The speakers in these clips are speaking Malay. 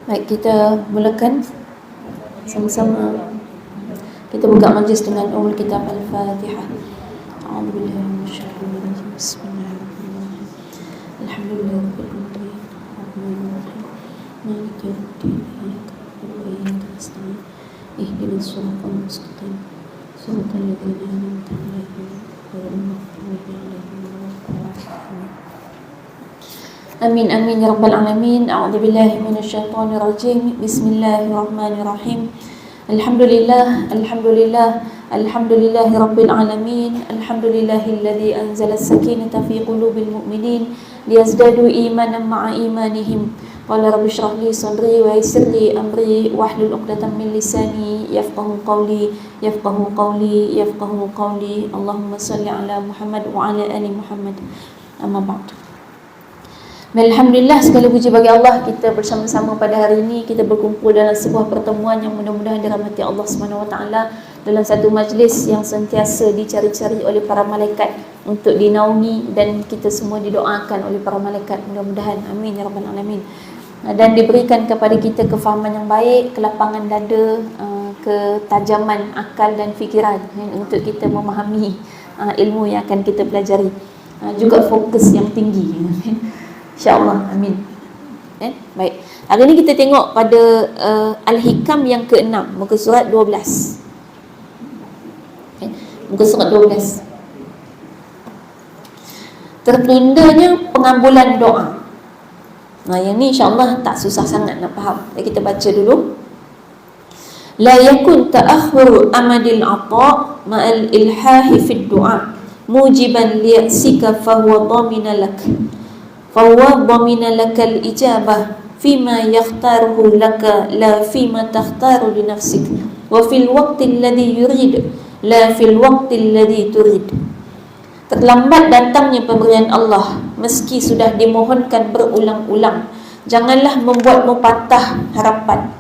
Baik, kita mulakan sama-sama. Kita buka majlis dengan Ummul Kitab Al-Fatihah. A'udzubillahi minasyaitonir rajim. Bismillahirrahmanirrahim. Alhamdulillahirabbil alamin. Arrahmanirrahim. Maliki yaumiddin. Iyyaka na'budu wa iyyaka nasta'in. Ihdinas siratal mustaqim. Siratal ladzina an'amta 'alaihim ghairil maghdubi 'alaihim waladdallin. Amin amin ya rabbal alamin. A'udzubillahi minasyaitonir rajim. Bismillahirrahmanirrahim. Alhamdulillah alhamdulillahi rabbil alamin. Alhamdulillahilladzi anzala as-sakinata fi qulubil mu'minin liyazdadu imanan ma'a imanihim. Qala rabbi shrah li sadri wa yassir li amri wahlul 'uqdatam min lisani yafqahu qawli. Allahumma shalli ala Muhammad wa ala ali Muhammad. Amma ba'du. Alhamdulillah, segala puji bagi Allah, kita bersama-sama pada hari ini, kita berkumpul dalam sebuah pertemuan yang mudah-mudahan dirahmati Allah SWT dalam satu majlis yang sentiasa dicari-cari oleh para malaikat untuk dinaungi, dan kita semua didoakan oleh para malaikat, mudah-mudahan, amin ya rabbal alamin, dan diberikan kepada kita kefahaman yang baik, kelapangan dada, ketajaman akal dan fikiran untuk kita memahami ilmu yang akan kita pelajari, juga fokus yang tinggi. InsyaAllah, amin. Baik, hari ini kita tengok pada Al-Hikam yang ke-6, muka surat 12. Muka surat 12. Tertundanya pengabulan doa. Yang ni insyaAllah tak susah sangat nak faham. Jadi kita baca dulu. La yakun ta'akhuru amadil ata' ma'al ilhahi fid du'a mujiban li'asika fahuwa dhamina lak. فَوَّ ضَمِنَ لَكَ الْإِجَابَةِ فِيمَا يَخْتَارُهُ لَكَ لَا فِيمَا تَخْتَارُ لِنَفْسِكَ وَفِي الْوَقْتِ الَّذِي يُرِيدُ لَا فِي الْوَقْتِ الَّذِي تُرِيدُ. Terlambat datangnya pemberian Allah meski sudah dimohonkan berulang-ulang. Janganlah membuatmu patah harapan,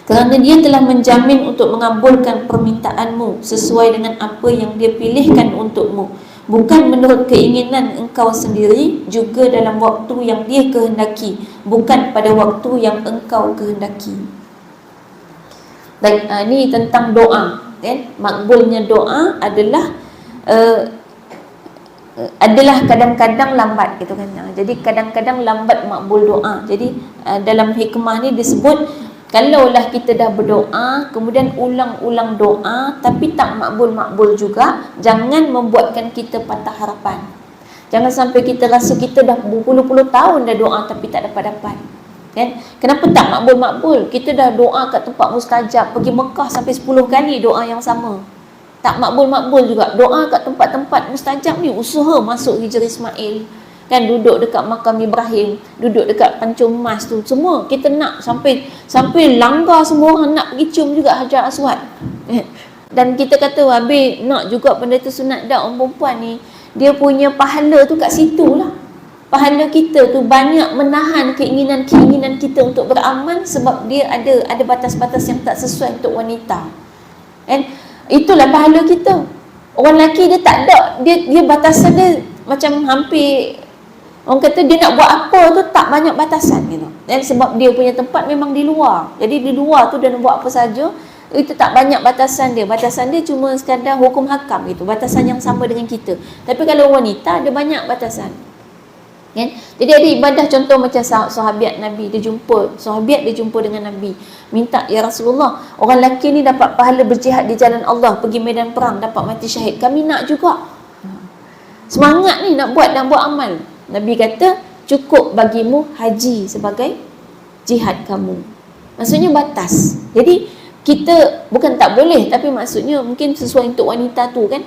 kerana dia telah menjamin untuk mengabulkan permintaanmu sesuai dengan apa yang dia pilihkan untukmu, bukan menurut keinginan engkau sendiri, juga dalam waktu yang dia kehendaki, bukan pada waktu yang engkau kehendaki. Baik, ini tentang doa, kan? Makbulnya doa adalah kadang-kadang lambat, gitu kan. Jadi kadang-kadang lambat makbul doa. Jadi dalam hikmah ni disebut, kalaulah kita dah berdoa, kemudian ulang-ulang doa tapi tak makbul-makbul juga, jangan membuatkan kita patah harapan. Jangan sampai kita rasa kita dah berpuluh-puluh tahun dah doa tapi tak dapat-dapat, kan? Kenapa tak makbul-makbul? Kita dah doa kat tempat mustajab, pergi Mekah sampai 10 kali doa yang sama, tak makbul-makbul juga. Doa kat tempat-tempat mustajab ni, usaha masuk Hijri Ismail, kan, duduk dekat makam Ibrahim, duduk dekat Pancung Mas tu, semua kita nak sampai langgar, semua orang nak pergi cium juga Hajar Aswad. Dan kita kata, habis nak juga benda tu sunat dah. Orang perempuan ni, dia punya pahala tu kat situ lah. Pahala kita tu banyak menahan keinginan-keinginan kita untuk beramal, sebab dia ada batas-batas yang tak sesuai untuk wanita, kan? Itulah pahala kita. Orang lelaki dia tak ada, dia batasan dia macam hampir, orang kata dia nak buat apa tu tak banyak batasan, gitu. Dan sebab dia punya tempat memang di luar, jadi di luar tu dia nak buat apa saja, itu tak banyak batasan dia. Batasan dia cuma sekadar hukum hakam, gitu, batasan yang sama dengan kita. Tapi kalau wanita ada banyak batasan, kan? Jadi ada ibadah, contoh macam sahabat Nabi, dia jumpa dengan Nabi, minta, ya Rasulullah, orang lelaki ni dapat pahala berjihad di jalan Allah, pergi medan perang, dapat mati syahid, kami nak juga. Semangat ni nak buat amal. Nabi kata, cukup bagimu haji sebagai jihad kamu. Maksudnya batas. Jadi kita bukan tak boleh, tapi maksudnya mungkin sesuai untuk wanita tu, kan.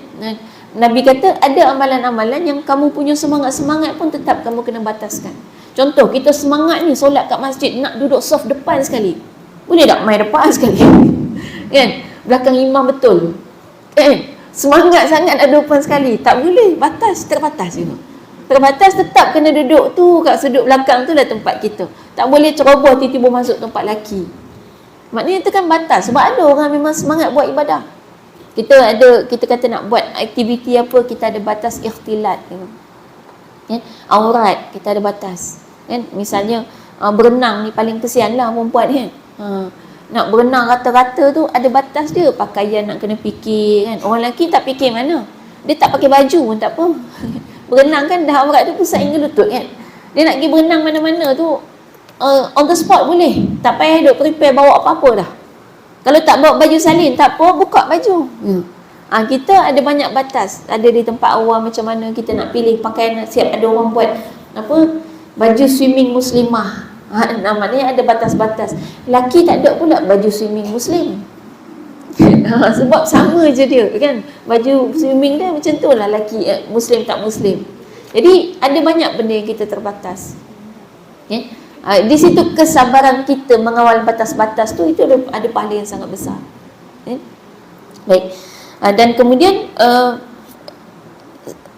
Nabi kata ada amalan-amalan yang kamu punya semangat-semangat pun tetap kamu kena bataskan. Contoh, kita semangat ni solat kat masjid, nak duduk saf depan sekali, boleh tak main depan sekali? Kan, belakang imam betul, kan? Semangat sangat ada depan sekali, tak boleh, terbatas, you know. Terbatas, tetap kena duduk tu, kat sudut belakang tu lah tempat kita. Tak boleh ceroboh tiba-tiba masuk tempat laki. Maknanya itu kan batas. Sebab ada orang memang semangat buat ibadah. Kita kata nak buat aktiviti apa, kita ada batas ikhtilat, you know. Aurat kita ada batas, kan? Misalnya berenang ni paling kesian lah perempuan kan. Nak berenang rata-rata tu ada batas dia. Pakaian nak kena fikir kan. Orang lelaki tak fikir mana. Dia tak pakai baju pun tak apa. Berenang kan dah aurat tu pusat hingga lutut kan. Dia nak pergi berenang mana-mana tu on the spot boleh. Tak payah duk prepare bawa apa-apa dah. Kalau tak bawa baju salin tak apa, buka baju. Kita ada banyak batas. Ada di tempat awam macam mana kita nak pilih pakaian. Siap ada orang buat baju swimming muslimah. Namanya ada batas-batas. Laki tak ada pula baju swimming muslim. Sebab sama je dia kan. Baju swimming dia macam tu lah, laki muslim tak muslim. Jadi ada banyak benda yang kita terbatas. Di situ kesabaran kita mengawal batas-batas tu, itu ada pahala yang sangat besar. Baik. Dan kemudian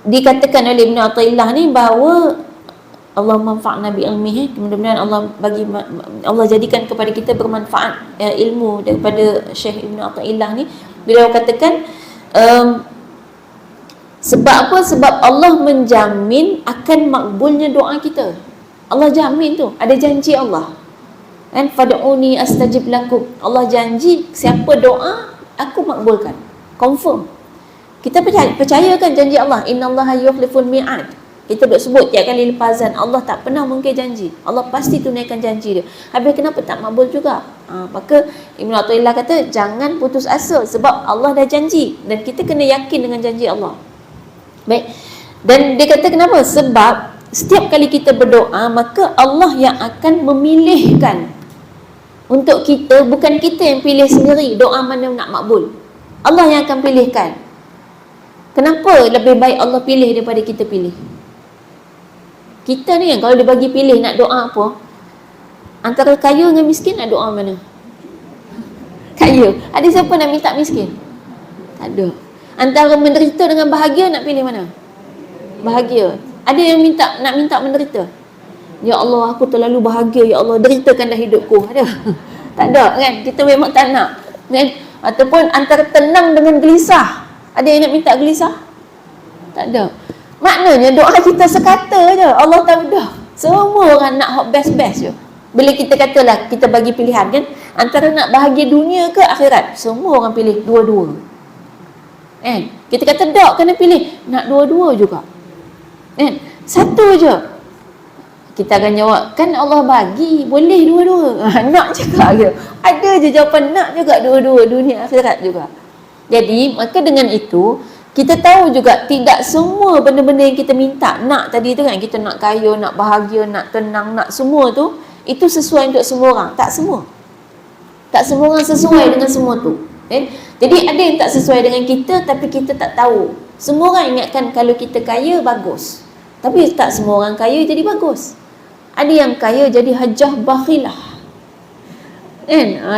dikatakan oleh Ibn Athaillah ni bahawa Allah manfa'na bi ilmihi, mudah-mudahan Allah jadikan kepada kita bermanfaat ilmu daripada Syekh Ibn Athaillah ni. Beliau katakan sebab apa? Sebab Allah menjamin akan makbulnya doa kita. Allah jamin tu, ada janji Allah. Kan fad'uni astajib lakum. Allah janji siapa doa aku makbulkan. Confirm. Kita percayakan janji Allah. Innallaha yukhliful mi'ad. Kita duk sebut tiap kali lepazan, Allah tak pernah mungkir janji. Allah pasti tunaikan janji dia. Habis kenapa tak makbul juga? Maka Ibn Athaillah kata jangan putus asa sebab Allah dah janji dan kita kena yakin dengan janji Allah. Baik. Dan dia kata kenapa? Sebab setiap kali kita berdoa, maka Allah yang akan memilihkan untuk kita, bukan kita yang pilih sendiri doa mana nak makbul. Allah yang akan pilihkan. Kenapa lebih baik Allah pilih daripada kita pilih? Kita ni kalau dia bagi pilih nak doa apa, antara kaya dengan miskin nak doa mana? Kaya. Ada siapa nak minta miskin? Tak ada. Antara menderita dengan bahagia nak pilih mana? Bahagia. Ada yang nak minta menderita? Ya Allah, aku terlalu bahagia, ya Allah, deritakanlah hidupku. Ada? Tak ada kan? Kita memang tak nak kan? Ataupun antara tenang dengan gelisah, ada yang nak minta gelisah? Tak ada. Maknanya doa kita sekata je, Allah tahu dah. Semua orang nak hot best-best je. Bila kita katalah kita bagi pilihan kan, antara nak bahagia dunia ke akhirat, semua orang pilih dua-dua. Kita kata tak, kena pilih nak dua-dua juga. Satu je. Kita akan jawab, kan Allah bagi, boleh dua-dua. Nak juga ke? Ada je jawapan nak juga dua-dua, dunia akhirat juga. Jadi, maka dengan itu kita tahu juga tidak semua benda-benda yang kita minta nak tadi tu kan, kita nak kaya, nak bahagia, nak tenang, nak semua tu, itu sesuai untuk semua orang. Tak semua. Tak semua orang sesuai dengan semua tu. Jadi ada yang tak sesuai dengan kita tapi kita tak tahu. Semua orang ingatkan kalau kita kaya bagus. Tapi tak semua orang kaya jadi bagus. Ada yang kaya jadi hajah bakhilah.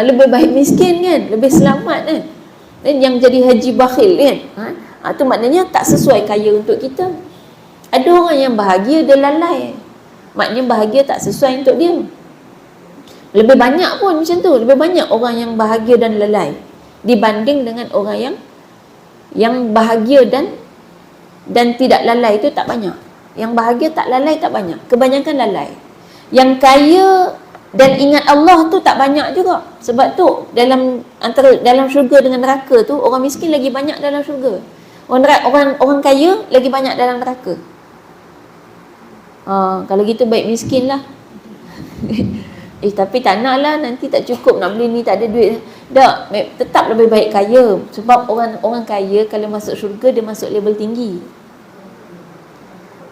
Lebih baik miskin kan, lebih selamat kan. Dan yang jadi haji bakhil kan. Itu maknanya tak sesuai kaya untuk kita. Ada orang yang bahagia dia lalai. Maknanya bahagia tak sesuai untuk dia. Lebih banyak pun macam tu. Lebih banyak orang yang bahagia dan lalai dibanding dengan orang yang bahagia dan tidak lalai, itu tak banyak. Yang bahagia tak lalai tak banyak. Kebanyakan lalai. Yang kaya dan ingat Allah tu tak banyak juga. Sebab tu dalam syurga dengan neraka tu, orang miskin lagi banyak dalam syurga. Orang kaya lagi banyak dalam neraka. Kalau gitu baik miskin lah. Tapi tak nak lah, nanti tak cukup nak beli ni, tak ada duit. Tak, tetap lebih baik kaya. Sebab orang kaya kalau masuk syurga, dia masuk level tinggi.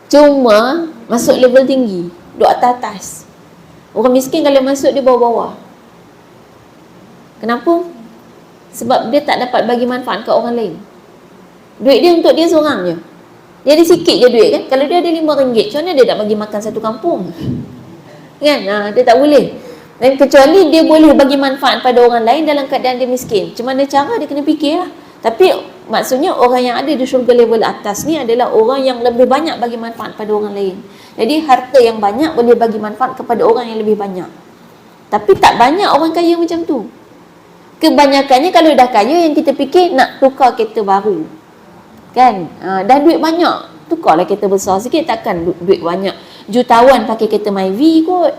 Cuma masuk level tinggi, duduk atas-atas. Orang miskin kalau masuk, dia bawah-bawah. Kenapa? Sebab dia tak dapat bagi manfaat ke orang lain. Duit dia untuk dia seorang je. Dia ada sikit je duit kan. Kalau dia ada RM5, macam mana dia nak bagi makan satu kampung? Kan? Dia tak boleh. Dan kecuali dia boleh bagi manfaat pada orang lain dalam keadaan dia miskin. Macam mana cara, dia kena fikir lah. Tapi maksudnya orang yang ada di syurga level atas ni adalah orang yang lebih banyak bagi manfaat pada orang lain. Jadi harta yang banyak boleh bagi manfaat kepada orang yang lebih banyak. Tapi tak banyak orang kaya macam tu. Kebanyakannya kalau dah kaya, yang kita fikir nak tukar kereta baru. Kan? Dah duit banyak, tukarlah kereta besar sikit. Takkan duit banyak jutawan pakai kereta Myvi kot.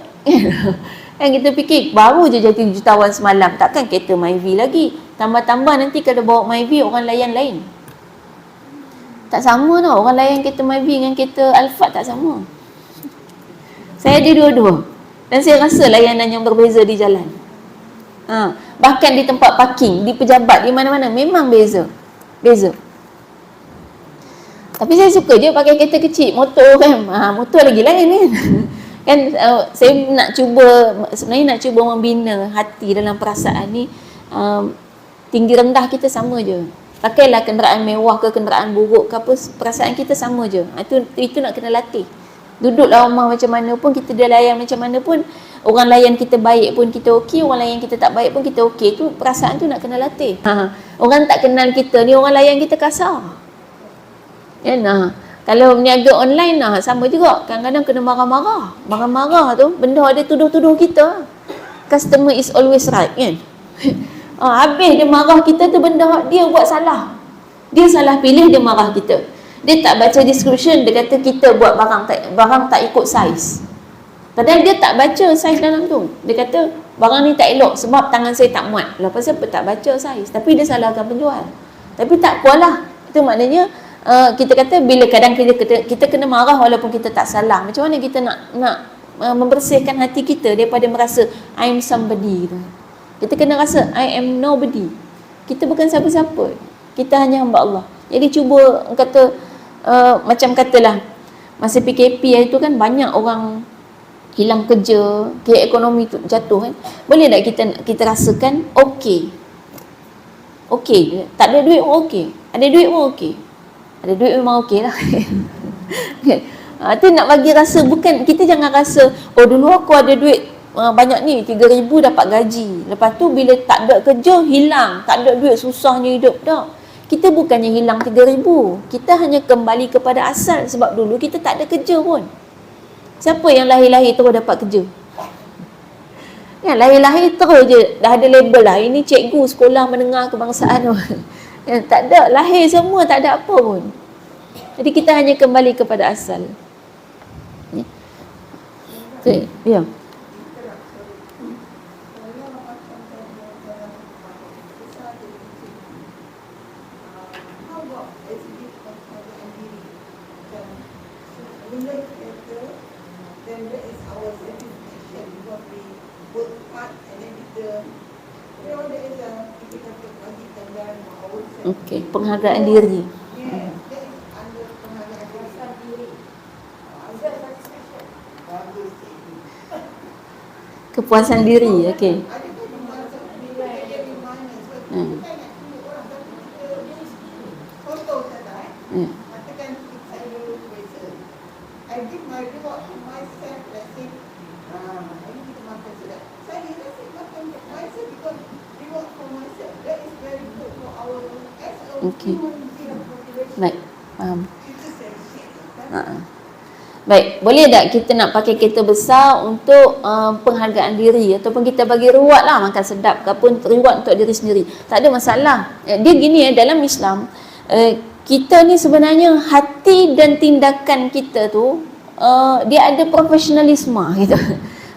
Kan kita fikir baru je jadi jutawan semalam, takkan kereta Myvi lagi. Tambah-tambah nanti kalau bawa Myvi orang layan lain. Tak sama tau, orang layan kereta Myvi dengan kereta Alphard tak sama. Saya ada dua-dua dan saya rasa layanan yang berbeza di jalan. Bahkan di tempat parking, di pejabat, di mana-mana memang beza. Tapi saya suka je pakai kereta kecil, motor kan. Motor lagi lain kan. Saya sebenarnya nak cuba membina hati dalam perasaan ni. Tinggi rendah kita sama je. Pakailah kenderaan mewah ke kenderaan buruk ke apa, perasaan kita sama je. Itu nak kena latih. Duduklah rumah macam mana pun, kita dia layan macam mana pun, orang layan kita baik pun kita okey, orang layan kita tak baik pun kita okey. Tu perasaan tu nak kena latih. Orang tak kenal kita ni, orang layan kita kasar. Kalau berniaga online sama juga. Kadang-kadang kena marah-marah. Marah-marah tu benda ada tuduh-tuduh kita. Customer is always right kan. Habis dia marah kita tu benda dia buat salah. Dia salah pilih, dia marah kita. Dia tak baca description, dia kata kita buat barang tak ikut saiz. Padahal dia tak baca saiz dalam tu. Dia kata barang ni tak elok sebab tangan saya tak muat. Lepas apa tak baca saiz, tapi dia salahkan penjual. Tapi tak apalah. Itu maknanya kita kata bila kadang kita kena marah walaupun kita tak salah. Macam mana kita nak membersihkan hati kita daripada merasa I'm somebody tu. Kita kena rasa I am nobody. Kita bukan siapa-siapa. Kita hanya hamba Allah. Jadi cuba macam katalah masa PKP itu kan banyak orang hilang kerja, ekonomi tu jatuh kan. Boleh tak kita rasakan okey, tak ada duit pun okey, ada duit pun okey, ada duit memang okey lah. Tu nak bagi rasa, bukan kita jangan rasa dulu aku ada duit banyak ni 3,000 dapat gaji, lepas tu bila tak ada kerja hilang, tak ada duit susahnya hidup. Tak, kita bukannya hilang 3,000, kita hanya kembali kepada asal sebab dulu kita tak ada kerja pun. Siapa yang lahir-lahir terus dapat kerja? Yang lahir-lahir terus je dah ada label lah, ini cikgu sekolah menengah kebangsaan. Tak ada, lahir semua tak ada apa pun. Jadi kita hanya kembali kepada asal. Ya. Okey, penghargaan diri. Kepuasan diri, okey. Okey. Baik, faham. Baik, boleh tak kita nak pakai kereta besar untuk penghargaan diri ataupun kita bagi reward lah, makan sedap ke apa, reward untuk diri sendiri. Tak ada masalah. Dia gini dalam Islam, kita ni sebenarnya hati dan tindakan kita tu dia ada profesionalisme gitu.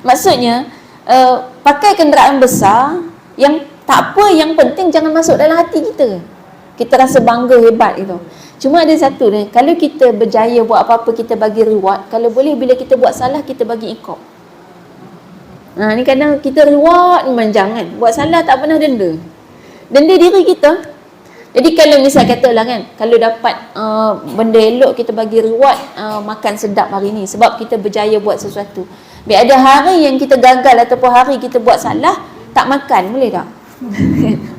Maksudnya pakai kenderaan besar yang tak apa, yang penting jangan masuk dalam hati kita. Kita rasa bangga hebat gitu. Cuma ada satu ni, kalau kita berjaya buat apa-apa kita bagi reward, kalau boleh bila kita buat salah kita bagi ikop. Ni kadang kita reward memang jangan. Buat salah tak pernah denda. Denda diri kita. Jadi kalau misal katalah kan, kalau dapat benda elok kita bagi reward, makan sedap hari ni sebab kita berjaya buat sesuatu. Biar ada hari yang kita gagal ataupun hari kita buat salah, tak makan, boleh tak?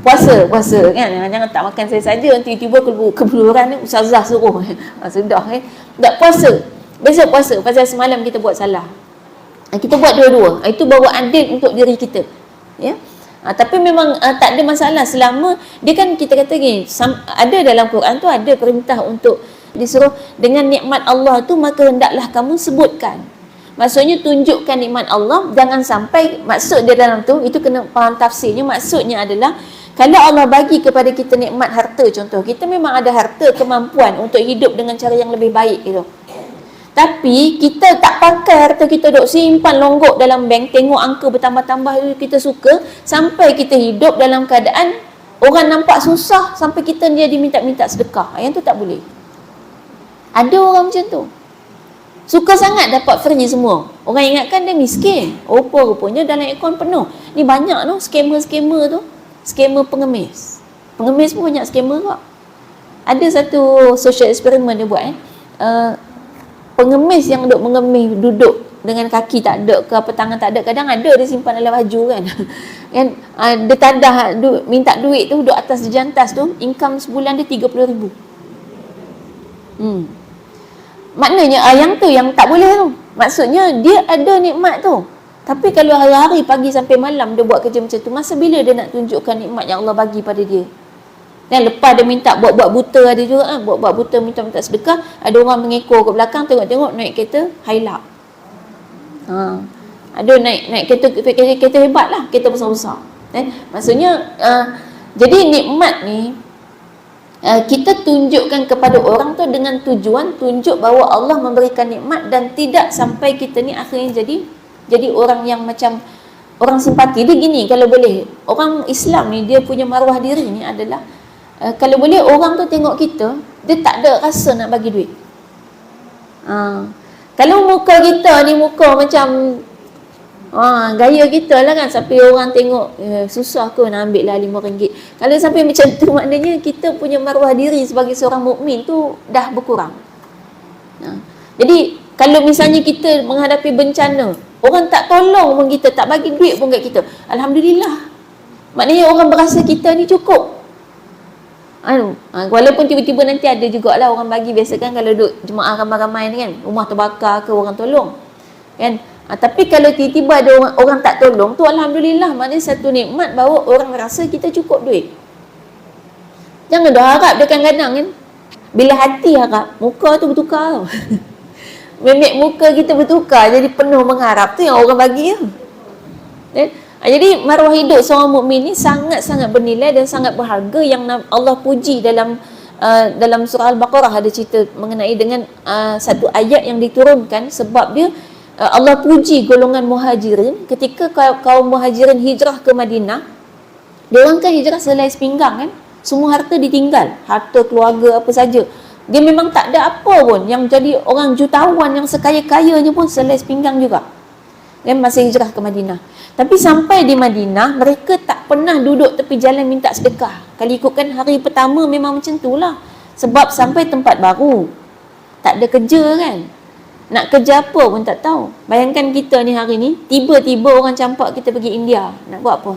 puasa kan, jangan tak makan saya saja tiba-tiba kebeluran ni ustazah suruh sudah kan. Tak, puasa, besok puasa pasal semalam kita buat salah. Kita buat dua-dua, itu baru adil untuk diri kita, ya. Tapi memang tak ada masalah selama dia kan, kita kata gini, ada dalam Quran tu ada perintah untuk disuruh dengan nikmat Allah tu maka hendaklah kamu sebutkan. Maksudnya tunjukkan nikmat Allah, jangan sampai, maksud dia dalam tu, itu kena faham tafsirnya. Maksudnya adalah kalau Allah bagi kepada kita nikmat harta, contoh kita memang ada harta, kemampuan untuk hidup dengan cara yang lebih baik gitu. Tapi kita tak pakai harta kita duk simpan longgok dalam bank, tengok angka bertambah-tambah kita suka, sampai kita hidup dalam keadaan orang nampak susah sampai kita dia diminta-minta sedekah. Yang tu tak boleh. Ada orang macam tu. Suka sangat dapat free semua. Orang ingatkan dia miskin. Rupa-rupanya dalam akaun penuh. Ni banyak tu skamer-skamer tu. Skamer pengemis. Pengemis pun banyak skamer kok. Ada satu social experiment dia buat pengemis yang mengemis duduk dengan kaki tak ada ke apa, tangan tak ada, kadang ada dia simpan dalam baju kan. Kan dia tadah minta duit tu duduk atas jantas tu, income sebulan dia 30,000. Maknanya yang tu yang tak boleh tu. Maksudnya dia ada nikmat tu. Tapi kalau hari-hari pagi sampai malam dia buat kerja macam tu, masa bila dia nak tunjukkan nikmat yang Allah bagi pada dia? Dan lepas dia minta buat-buat buta, ada juga kan, buat-buat buta minta-minta sedekah, ada orang mengekor ke belakang tengok-tengok naik kereta Hilux. Ada naik kereta hebat lah, kereta besar-besar. Maksudnya jadi nikmat ni kita tunjukkan kepada orang tu dengan tujuan tunjuk bahawa Allah memberikan nikmat, dan tidak sampai kita ni akhirnya jadi orang yang macam orang simpati. Dia gini, kalau boleh orang Islam ni dia punya maruah diri ni adalah kalau boleh orang tu tengok kita, dia tak ada rasa nak bagi duit. Kalau muka kita ni muka macam gaya kita lah kan, sampai orang tengok susah ke nak ambil lah RM5. Kalau sampai macam tu, maknanya kita punya maruah diri sebagai seorang mukmin tu dah berkurang. Jadi kalau misalnya kita menghadapi bencana, orang tak tolong pun kita, tak bagi duit pun kat kita, Alhamdulillah. Maknanya orang berasa kita ni cukup. Walaupun tiba-tiba nanti ada jugalah orang bagi, biasa kan kalau duduk jemaah ramai-ramai ni kan, rumah terbakar ke orang tolong kan. Tapi kalau tiba-tiba ada orang tak tolong tu, Alhamdulillah, maknanya satu nikmat bahawa orang rasa kita cukup duit. Jangan dah harap dia kadang-kadang kan, bila hati harap, muka tu bertukar tau. Memek muka kita bertukar jadi penuh mengharap, tu yang orang bagi tu. Jadi maruah hidup seorang mukmin ni sangat-sangat bernilai dan sangat berharga, yang Allah puji dalam surah Al-Baqarah. Ada cerita mengenai dengan satu ayat yang diturunkan sebab dia Allah puji golongan muhajirin ketika kaum muhajirin hijrah ke Madinah. Dia orang kan hijrah selai sepinggang kan, semua harta ditinggal, harta keluarga apa saja. Dia memang tak ada apa pun, yang jadi orang jutawan yang sekaya-kayanya pun selai sepinggang juga. Dan masih hijrah ke Madinah. Tapi sampai di Madinah, mereka tak pernah duduk tepi jalan minta sedekah. Kalau ikutkan hari pertama memang macam itulah. Sebab sampai tempat baru, tak ada kerja kan. Nak kerja apa pun tak tahu. Bayangkan kita ni hari ni, tiba-tiba orang campak kita pergi India. Nak buat apa?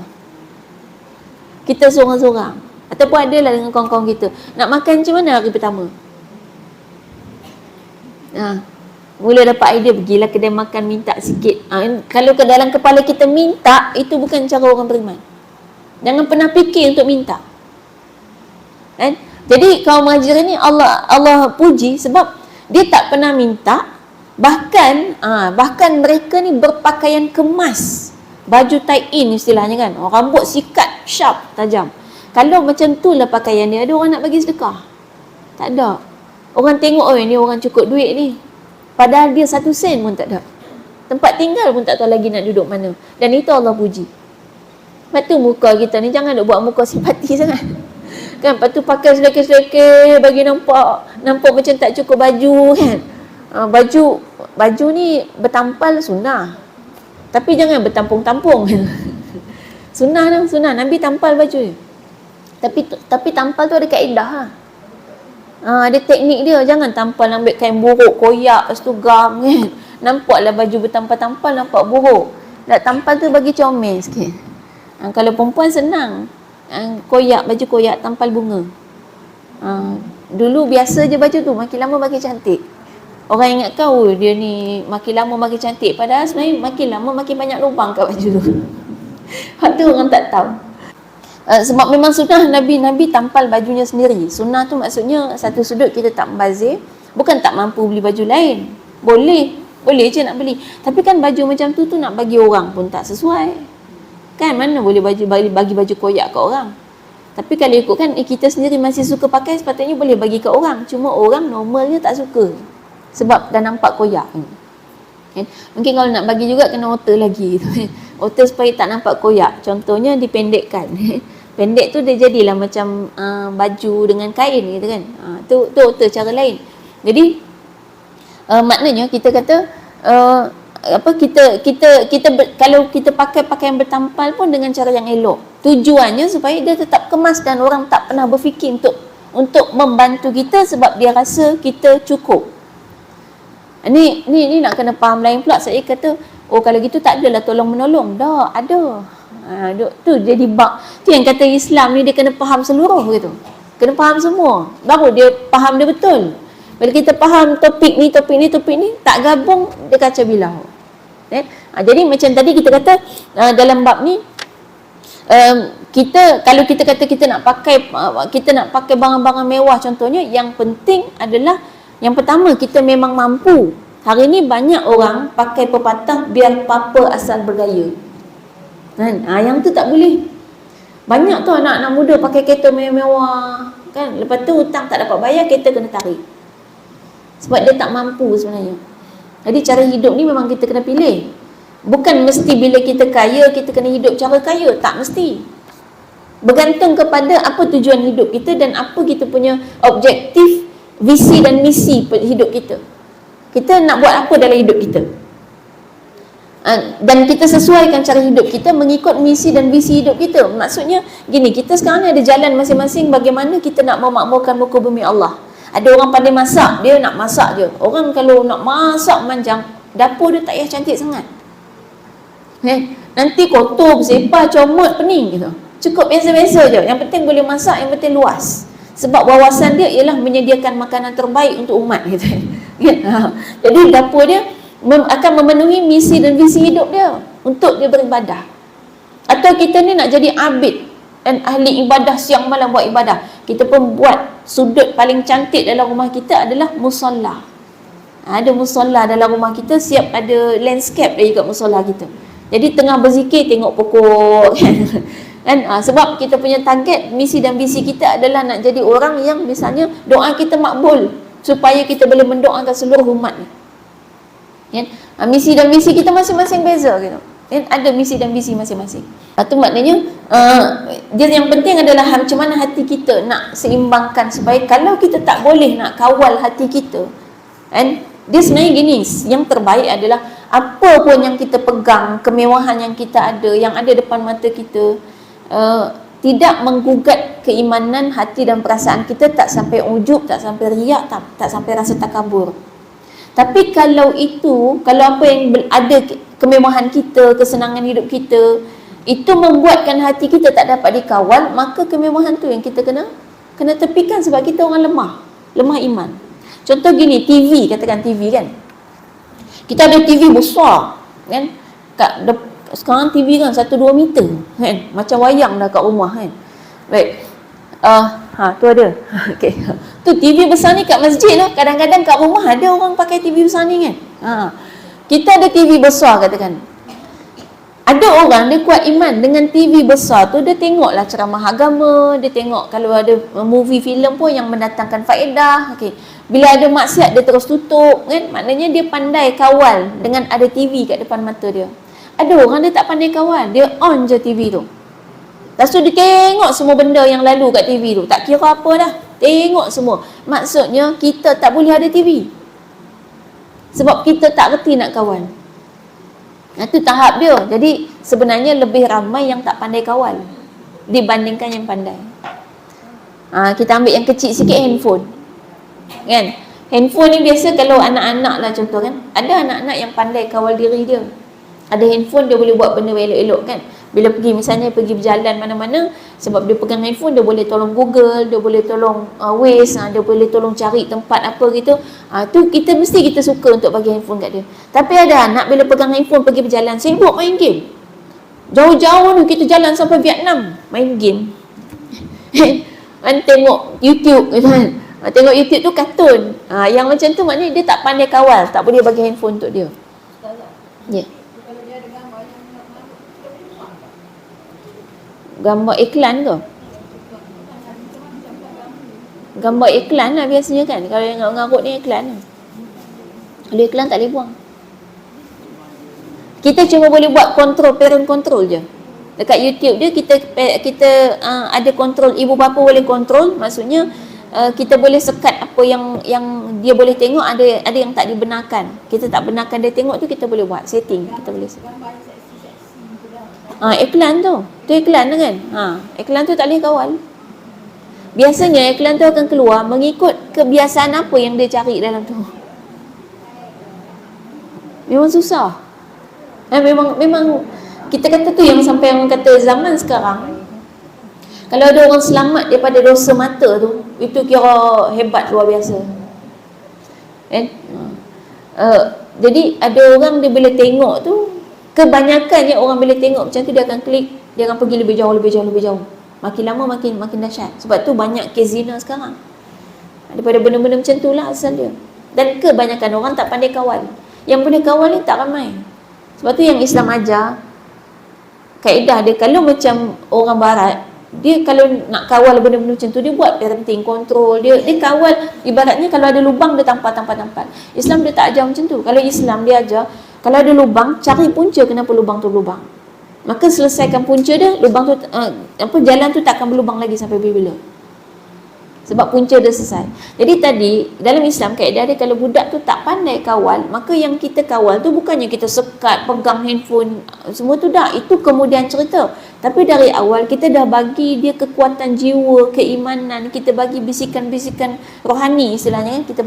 Kita seorang-seorang. Ataupun adalah dengan kawan-kawan kita. Nak makan macam mana hari pertama? Mula dapat idea, pergilah kedai makan, minta sikit. Kalau ke dalam kepala kita minta, itu bukan cara orang beriman. Jangan pernah fikir untuk minta. Jadi kaum muhajirin ni Allah puji sebab dia tak pernah minta. Bahkan mereka ni berpakaian kemas, baju tie-in istilahnya kan, rambut sikat sharp, tajam. Kalau macam tu lah pakaian dia, ada orang nak bagi sedekah? Tak ada. Orang tengok, ni orang cukup duit ni, padahal dia 1 sen pun tak ada. Tempat tinggal pun tak tahu lagi nak duduk mana. Dan itu Allah puji. Lepas tu muka kita ni jangan nak buat muka simpati sangat. Kan, lepas tu pakai selekeh-selekeh bagi nampak macam tak cukup baju kan. Baju ni bertampal sunnah. Tapi jangan bertampung-tampung. Sunnah. Nabi tampal baju. Tapi tampal tu ada kaedah lah. Ada teknik dia. Jangan tampal ambil kain buruk, koyak, lepas tu gam kan. Nampaklah baju bertampal-tampal, nampak buruk. Tak, tampal tu bagi comel sikit. Kalau perempuan senang, baju koyak, tampal bunga. Dulu biasa je baju tu, makin lama makin cantik. Orang ingat kau, dia ni makin lama makin cantik. Padahal sebenarnya makin lama makin banyak lubang kat baju tu. Hal tu orang tak tahu. Sebab memang sunnah Nabi tampal bajunya sendiri. Sunnah tu maksudnya satu sudut kita tak membazir. Bukan tak mampu beli baju lain. Boleh je nak beli. Tapi kan baju macam tu nak bagi orang pun tak sesuai. Kan mana boleh bagi baju koyak kat orang. Tapi kalau ikutkan kita sendiri masih suka pakai, sepatutnya boleh bagi kat orang. Cuma orang normalnya tak suka. Sebab dah nampak koyak. Mungkin kalau nak bagi juga kena alter lagi. Alter supaya tak nampak koyak. Contohnya dipendekkan. Pendek tu dia jadilah macam baju dengan kain gitu kan. Tu alter cara lain. Jadi maknanya kita kata kalau kita pakai pakaian bertampal pun dengan cara yang elok. Tujuannya supaya dia tetap kemas dan orang tak pernah berfikir untuk membantu kita sebab dia rasa kita cukup. Ni nak kena faham lain pula. Saya kata, oh kalau gitu tak adalah tolong menolong. Dah ada. Tu jadi bab. Tu yang kata Islam ni dia kena faham seluruh gitu. Kena faham semua. Baru dia faham dia betul. Bila kita faham topik ni, tak gabung, dia kacau bilau. Jadi macam tadi kita kata dalam bab ni, kalau kita kata kita nak pakai barang-barang mewah contohnya, yang penting adalah yang pertama kita memang mampu. Hari ni banyak orang pakai pepatah biar papa asal bergaya. Kan? Yang tu tak boleh. Banyak tu anak-anak muda pakai kereta mewah-mewah kan, lepas tu hutang tak dapat bayar, kereta kena tarik. Sebab dia tak mampu sebenarnya. Jadi cara hidup ni memang kita kena pilih. Bukan mesti bila kita kaya, kita kena hidup cara kaya. Tak mesti. Bergantung kepada apa tujuan hidup kita dan apa kita punya objektif, visi dan misi hidup kita. Kita nak buat apa dalam hidup kita. Dan kita sesuaikan cara hidup kita mengikut misi dan visi hidup kita. Maksudnya gini, kita sekarang ni ada jalan masing-masing bagaimana kita nak memakmurkan muka bumi Allah. Ada orang pandai masak, dia nak masak je. Orang kalau nak masak manjang, dapur dia tak payah cantik sangat. Nanti kotor, bersepah, comot, pening gitu. Cukup biasa-biasa je. Yang penting boleh masak, yang penting luas. Sebab wawasan dia ialah menyediakan makanan terbaik untuk umat gitu. Jadi dapur dia akan memenuhi misi dan visi hidup dia untuk dia beribadah. Atau kita ni nak jadi abid dan ahli ibadah, siang malam buat ibadah, kita pun buat sudut paling cantik dalam rumah kita adalah musolla. Ada musolla dalam rumah kita, siap ada landscape dia kat musolla kita. Jadi tengah berzikir tengok pokok kan. Sebab kita punya target, misi dan visi kita adalah nak jadi orang yang misalnya doa kita makbul supaya kita boleh mendoakan seluruh umat ni. Misi dan visi kita masing-masing beza gitu. Ada misi dan visi masing-masing. Itu maknanya dia yang penting adalah macam mana hati kita nak seimbangkan supaya kalau kita tak boleh nak kawal hati kita, kan, dia sebenarnya gini, yang terbaik adalah apa pun yang kita pegang, kemewahan yang kita ada, yang ada depan mata kita, tidak menggugat keimanan hati dan perasaan kita, tak sampai ujub, tak sampai riak, tak sampai rasa takabur. Tapi kalau apa yang ada kemewahan kita, kesenangan hidup kita, itu membuatkan hati kita tak dapat dikawal, maka kemewahan tu yang kita kena tepikan sebab kita orang lemah iman. Contoh gini, TV, katakan TV kan. Kita ada TV besar kan. Sekarang TV kan 1-2 meter kan. Macam wayang dah kat rumah kan. Baik. Tu ada. Okey. Tu TV besar ni kat masjid lah. Kadang-kadang kat rumah ada orang pakai TV besar ni kan. Kita ada TV besar katakan. Ada orang dia kuat iman dengan TV besar tu, dia tengoklah ceramah agama, dia tengok kalau ada movie filem pun yang mendatangkan faedah. Okey. Bila ada maksiat dia terus tutup kan. Maknanya dia pandai kawal dengan ada TV kat depan mata dia. Ada orang dia tak pandai kawal, dia on je TV tu. Lepas tu dia tengok semua benda yang lalu kat TV tu. Tak kira apa dah. Tengok semua. Maksudnya kita tak boleh ada TV. Sebab kita tak reti nak kawal. Itu tahap dia. Jadi sebenarnya lebih ramai yang tak pandai kawal dibandingkan yang pandai. Kita ambil yang kecil sikit, handphone. Kan? Handphone ni biasa kalau anak-anak lah contoh kan. Ada anak-anak yang pandai kawal diri dia. Ada handphone dia boleh buat benda elok-elok kan. Bila pergi berjalan mana-mana, sebab dia pegang handphone, dia boleh tolong Google, dia boleh tolong Waze, dia boleh tolong cari tempat apa gitu. Tu kita suka untuk bagi handphone kat dia. Tapi ada anak bila pegang handphone pergi berjalan, sibuk main game. Jauh-jauh ni kita jalan sampai Vietnam main game. Kan tengok YouTube kan. Tengok YouTube tu kartun. Yang macam tu maknanya dia tak pandai kawal, tak boleh bagi handphone untuk dia. Ya. Yeah. Gambar iklan ke? Gambar iklan lah biasanya kan. Kalau yang ngarut ni iklan lah. Kalau iklan tak boleh buang. Kita cuma boleh buat parent control je. Dekat YouTube dia kita ada kontrol, ibu bapa boleh kontrol, maksudnya kita boleh sekat apa yang dia boleh tengok, ada yang tak dibenarkan. Kita tak benarkan dia tengok tu, kita boleh buat setting, kita boleh set. Iklan tu iklan kan. Iklan tu tak boleh kawal. Biasanya iklan tu akan keluar mengikut kebiasaan apa yang dia cari dalam tu. Memang susah. Memang kita kata tu yang sampai orang kata zaman sekarang, kalau ada orang selamat daripada dosa mata tu, itu kira hebat luar biasa. Jadi ada orang dia boleh tengok tu, kebanyakannya orang boleh tengok macam tu, dia akan klik, dia akan pergi lebih jauh. Makin lama makin dahsyat. Sebab tu banyak kes zina sekarang. Daripada benda-benda macam tu lah asal dia. Dan kebanyakan orang tak pandai kawal. Yang boleh kawal ni tak ramai. Sebab tu yang Islam ajar, kaedah dia, kalau macam orang barat, dia kalau nak kawal benda-benda macam tu, dia buat parenting control, dia kawal. Ibaratnya kalau ada lubang, dia tampal. Islam dia tak ajar macam tu. Kalau Islam dia ajar, kalau ada lubang, cari punca kenapa lubang tu berlubang. Maka selesaikan punca dia, lubang tu jalan tu tak akan berlubang lagi sampai bila-bila. Sebab punca dah selesai. Jadi tadi dalam Islam kaedah dia, kalau budak tu tak pandai kawal, maka yang kita kawal tu bukannya kita sekat, pegang handphone, semua tu dah, itu kemudian cerita. Tapi dari awal kita dah bagi dia kekuatan jiwa, keimanan, kita bagi bisikan-bisikan rohani istilahnya, kita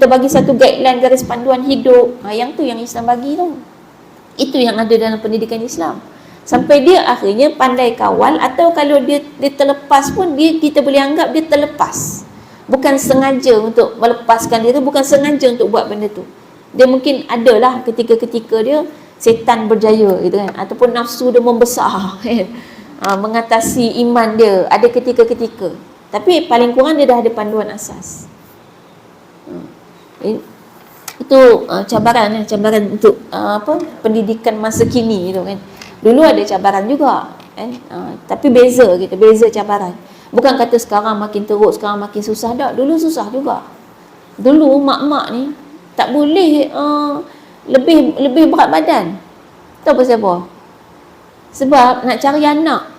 bagi satu guideline, garis panduan hidup. Yang tu yang Islam bagi tu. Itu yang ada dalam pendidikan Islam. Sampai dia akhirnya pandai kawal, atau kalau dia terlepas pun, kita boleh anggap dia terlepas. Bukan sengaja untuk melepaskan dia tu, bukan sengaja untuk buat benda tu. Dia mungkin adalah ketika-ketika dia setan berjaya gitu kan, ataupun nafsu dia membesar kan. Mengatasi iman dia, ada ketika-ketika. Tapi paling kurang dia dah ada panduan asas. Itu cabaran untuk pendidikan masa kini gitu kan. Dulu ada cabaran juga kan, tapi beza cabaran. Bukan kata sekarang makin teruk, sekarang makin susah. Tak, dulu susah juga. Dulu mak-mak ni tak boleh lebih berat badan. Tahu pasal apa? Sebab nak cari anak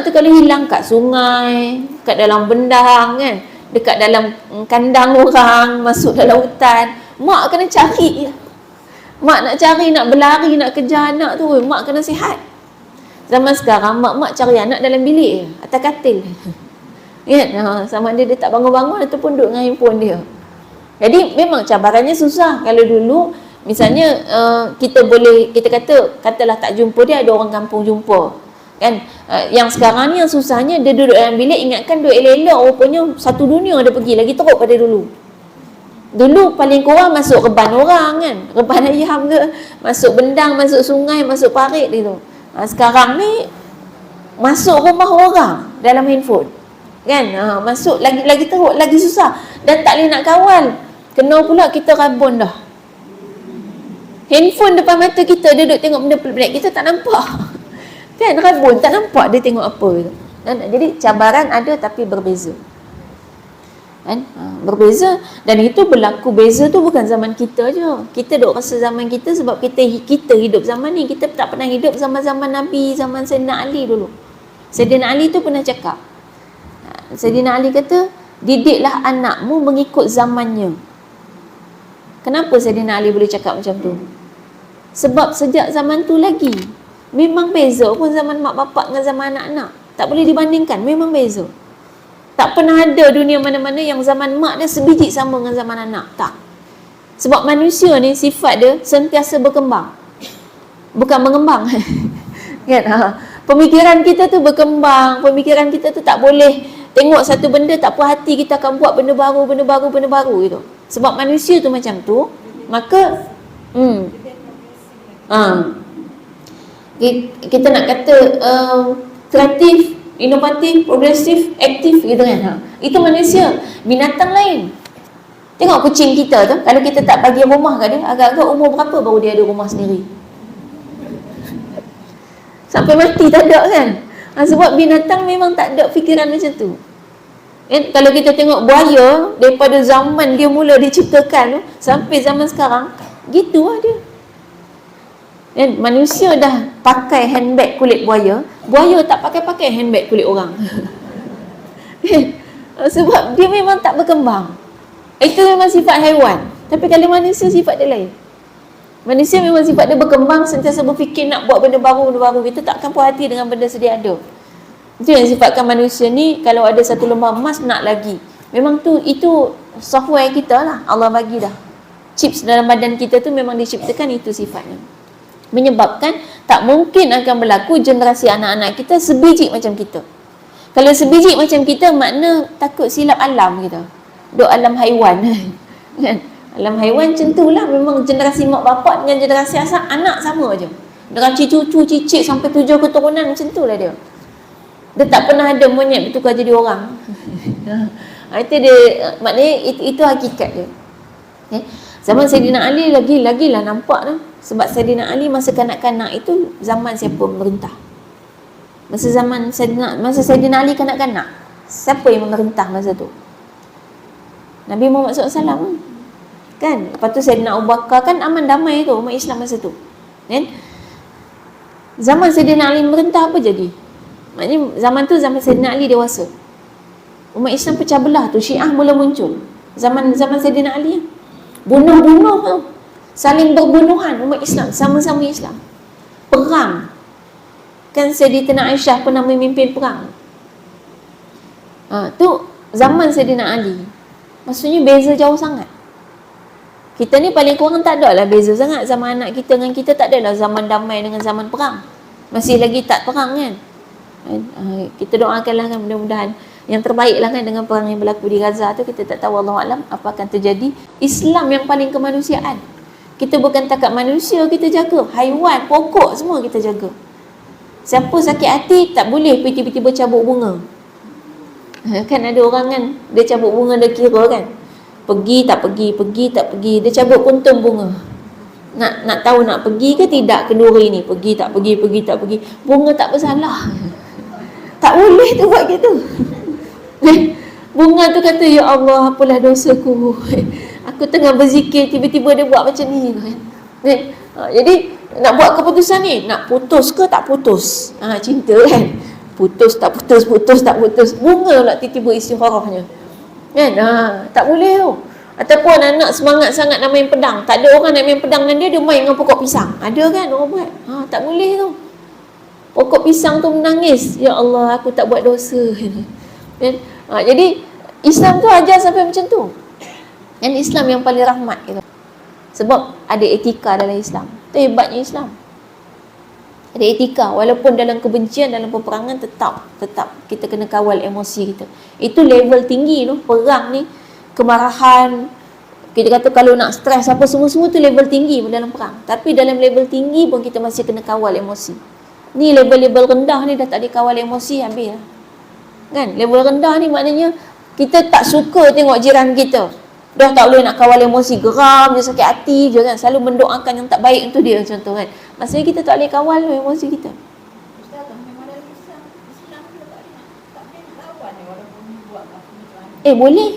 tu kalau hilang kat sungai, kat dalam bendang kan, dekat dalam kandang orang, masuk dalam hutan, mak kena cari. Mak nak cari, nak berlari, nak kejar anak tu, mak kena sihat. Zaman sekarang mak cari anak dalam bilik je, atas katil. Kan? Sama dia tak bangun-bangun ataupun duduk dengan handphone dia. Jadi memang cabarannya susah. Kalau dulu misalnya kita katalah tak jumpa dia, ada orang kampung jumpa. Kan? Yang sekarang ni yang susahnya, dia duduk dalam bilik, ingatkan duduk elok-elok, rupanya satu dunia dia pergi, lagi teruk pada dulu. Dulu paling kurang masuk reban orang kan, reban ayam ke, masuk bendang, masuk sungai, masuk parit gitu. Sekarang ni masuk rumah orang dalam handphone kan, masuk lagi teruk, lagi susah, dan tak boleh nak kawal. Kena pula kita rabun dah. Handphone depan mata kita, dia duduk tengok benda pelik, kita tak nampak kan, rabun, tak nampak dia tengok apa gitu. Jadi cabaran ada tapi berbeza kan? Berbeza, dan itu berlaku beza tu bukan zaman kita je. Kita duk rasa zaman kita sebab kita hidup zaman ni. Kita tak pernah hidup zaman-zaman Nabi, zaman Sayyidina Ali dulu. Sayyidina Ali tu pernah cakap, Sayyidina Ali kata, didiklah anakmu mengikut zamannya. Kenapa Sayyidina Ali boleh cakap macam tu? Sebab sejak zaman tu lagi memang beza pun zaman mak bapak dengan zaman anak-anak. Tak boleh dibandingkan, memang beza. Tak pernah ada dunia mana-mana yang zaman mak dia sebiji sama dengan zaman anak. Tak. Sebab manusia ni sifat dia sentiasa berkembang, bukan mengembang. Kan? Pemikiran kita tu berkembang. Pemikiran kita tu tak boleh tengok satu benda tak puas hati, kita akan buat benda baru gitu. Sebab manusia tu macam tu. Maka kita nak kata kreatif, inovatif, progresif, aktif gitu kan. Itu manusia. Binatang lain, tengok kucing kita tu, kalau kita tak bagi rumah kat dia, agak-agak umur berapa baru dia ada rumah sendiri? Sampai mati tak ada kan. Sebab binatang memang tak ada fikiran macam tu. Kalau kita tengok buaya daripada zaman dia mula diciptakan tu sampai zaman sekarang, gitu lah dia. Manusia dah pakai handbag kulit buaya, buaya tak pakai handbag kulit orang. Sebab dia memang tak berkembang. Itu memang sifat haiwan. Tapi kalau manusia sifat dia lain. Manusia memang sifat dia berkembang, sentiasa berfikir nak buat benda baru. Kita tak akan puas hati dengan benda sedia ada. Itu yang sifatkan manusia ni, kalau ada satu lembar emas nak lagi. Memang itu software kita lah, Allah bagi dah. Chips dalam badan kita tu memang diciptakan itu sifatnya. Menyebabkan tak mungkin akan berlaku generasi anak-anak kita sebiji macam kita. Kalau sebiji macam kita, makna takut silap alam kita. Duk alam haiwan. Kan? Alam haiwan macam tu lah. Memang generasi mak bapak dengan generasi asal anak sama je. Deraci cucu, cicit sampai 7 keturunan, macam tu lah dia. Dia tak pernah ada monyet bertukar jadi orang. Itu dia, maknanya itu hakikat dia. Okay? Zaman Sayyidina Ali lagi-lagilah nampak dah. Sebab Sayyidina Ali masa kanak-kanak itu zaman siapa memerintah? Masa Sayyidina Ali kanak-kanak, siapa yang memerintah masa tu? Nabi Muhammad SAW kan? Lepas tu Sayyidina Abu Bakar kan aman damai tu umat Islam masa tu kan? Zaman Sayyidina Ali memerintah apa jadi? Maknanya zaman tu zaman Sayyidina Ali dewasa, umat Islam pecah belah tu, Syiah mula muncul zaman Sayyidina Ali. Bunuh-bunuh tu, saling berbunuhan umat Islam, sama-sama Islam, perang kan. Sayyidina Aisyah pernah memimpin perang. Tu zaman Sayyidina Ali. Maksudnya beza jauh sangat. Kita ni paling kurang tak ada lah beza sangat. Zaman anak kita dengan kita tak adalah zaman damai dengan zaman perang. Masih lagi tak perang kan. Kita doakanlah kan, mudah-mudahan yang terbaik lah kan dengan perang yang berlaku di Gaza tu. Kita tak tahu, Allahualam, apa akan terjadi. Islam yang paling kemanusiaan. Kita bukan takat manusia kita jaga, haiwan, pokok semua kita jaga. Siapa sakit hati tak boleh tiba-tiba cabut bunga. Kan ada orang kan, dia cabut bunga dia kira kan, pergi tak pergi, dia cabut kuntum bunga. Nak tahu nak pergi ke tidak kedua ini, pergi tak pergi. Bunga tak bersalah. Tak boleh tu buat gitu. Bunga tu kata, ya Allah, apalah dosaku. Aku tengah berzikir, tiba-tiba dia buat macam ni kan. Jadi nak buat keputusan ni, nak putus ke tak putus. Cinta kan. Putus tak putus. Bunga pula tiba-tiba istikharahnya. Kan? Tak boleh tu. Ataupun anak semangat sangat nak main pedang, tak ada orang nak main pedang dengan dia main dengan pokok pisang. Ada kan orang buat? Tak boleh tu. Pokok pisang tu menangis, ya Allah, aku tak buat dosa. Kan? Jadi Islam tu ajar sampai macam tu. Dan Islam yang paling rahmat gitu. Sebab ada etika dalam Islam. Itu hebatnya Islam. Ada etika, walaupun dalam kebencian, dalam peperangan, tetap kita kena kawal emosi kita. Itu level tinggi tu, perang ni, kemarahan, kita kata kalau nak stres apa semua tu level tinggi dalam perang. Tapi dalam level tinggi pun kita masih kena kawal emosi. Ni level-level rendah ni dah tak ada kawal emosi, habis lah. Kan? Level rendah ni maknanya kita tak suka tengok jiran kita dah tak boleh nak kawal emosi, geram je, sakit hati je kan, selalu mendoakan yang tak baik untuk dia, contoh kan. Maksudnya kita tak boleh kawal emosi kita. Ustaz, memang dalam Islam kita tak boleh lawan walaupun buat apa. Boleh.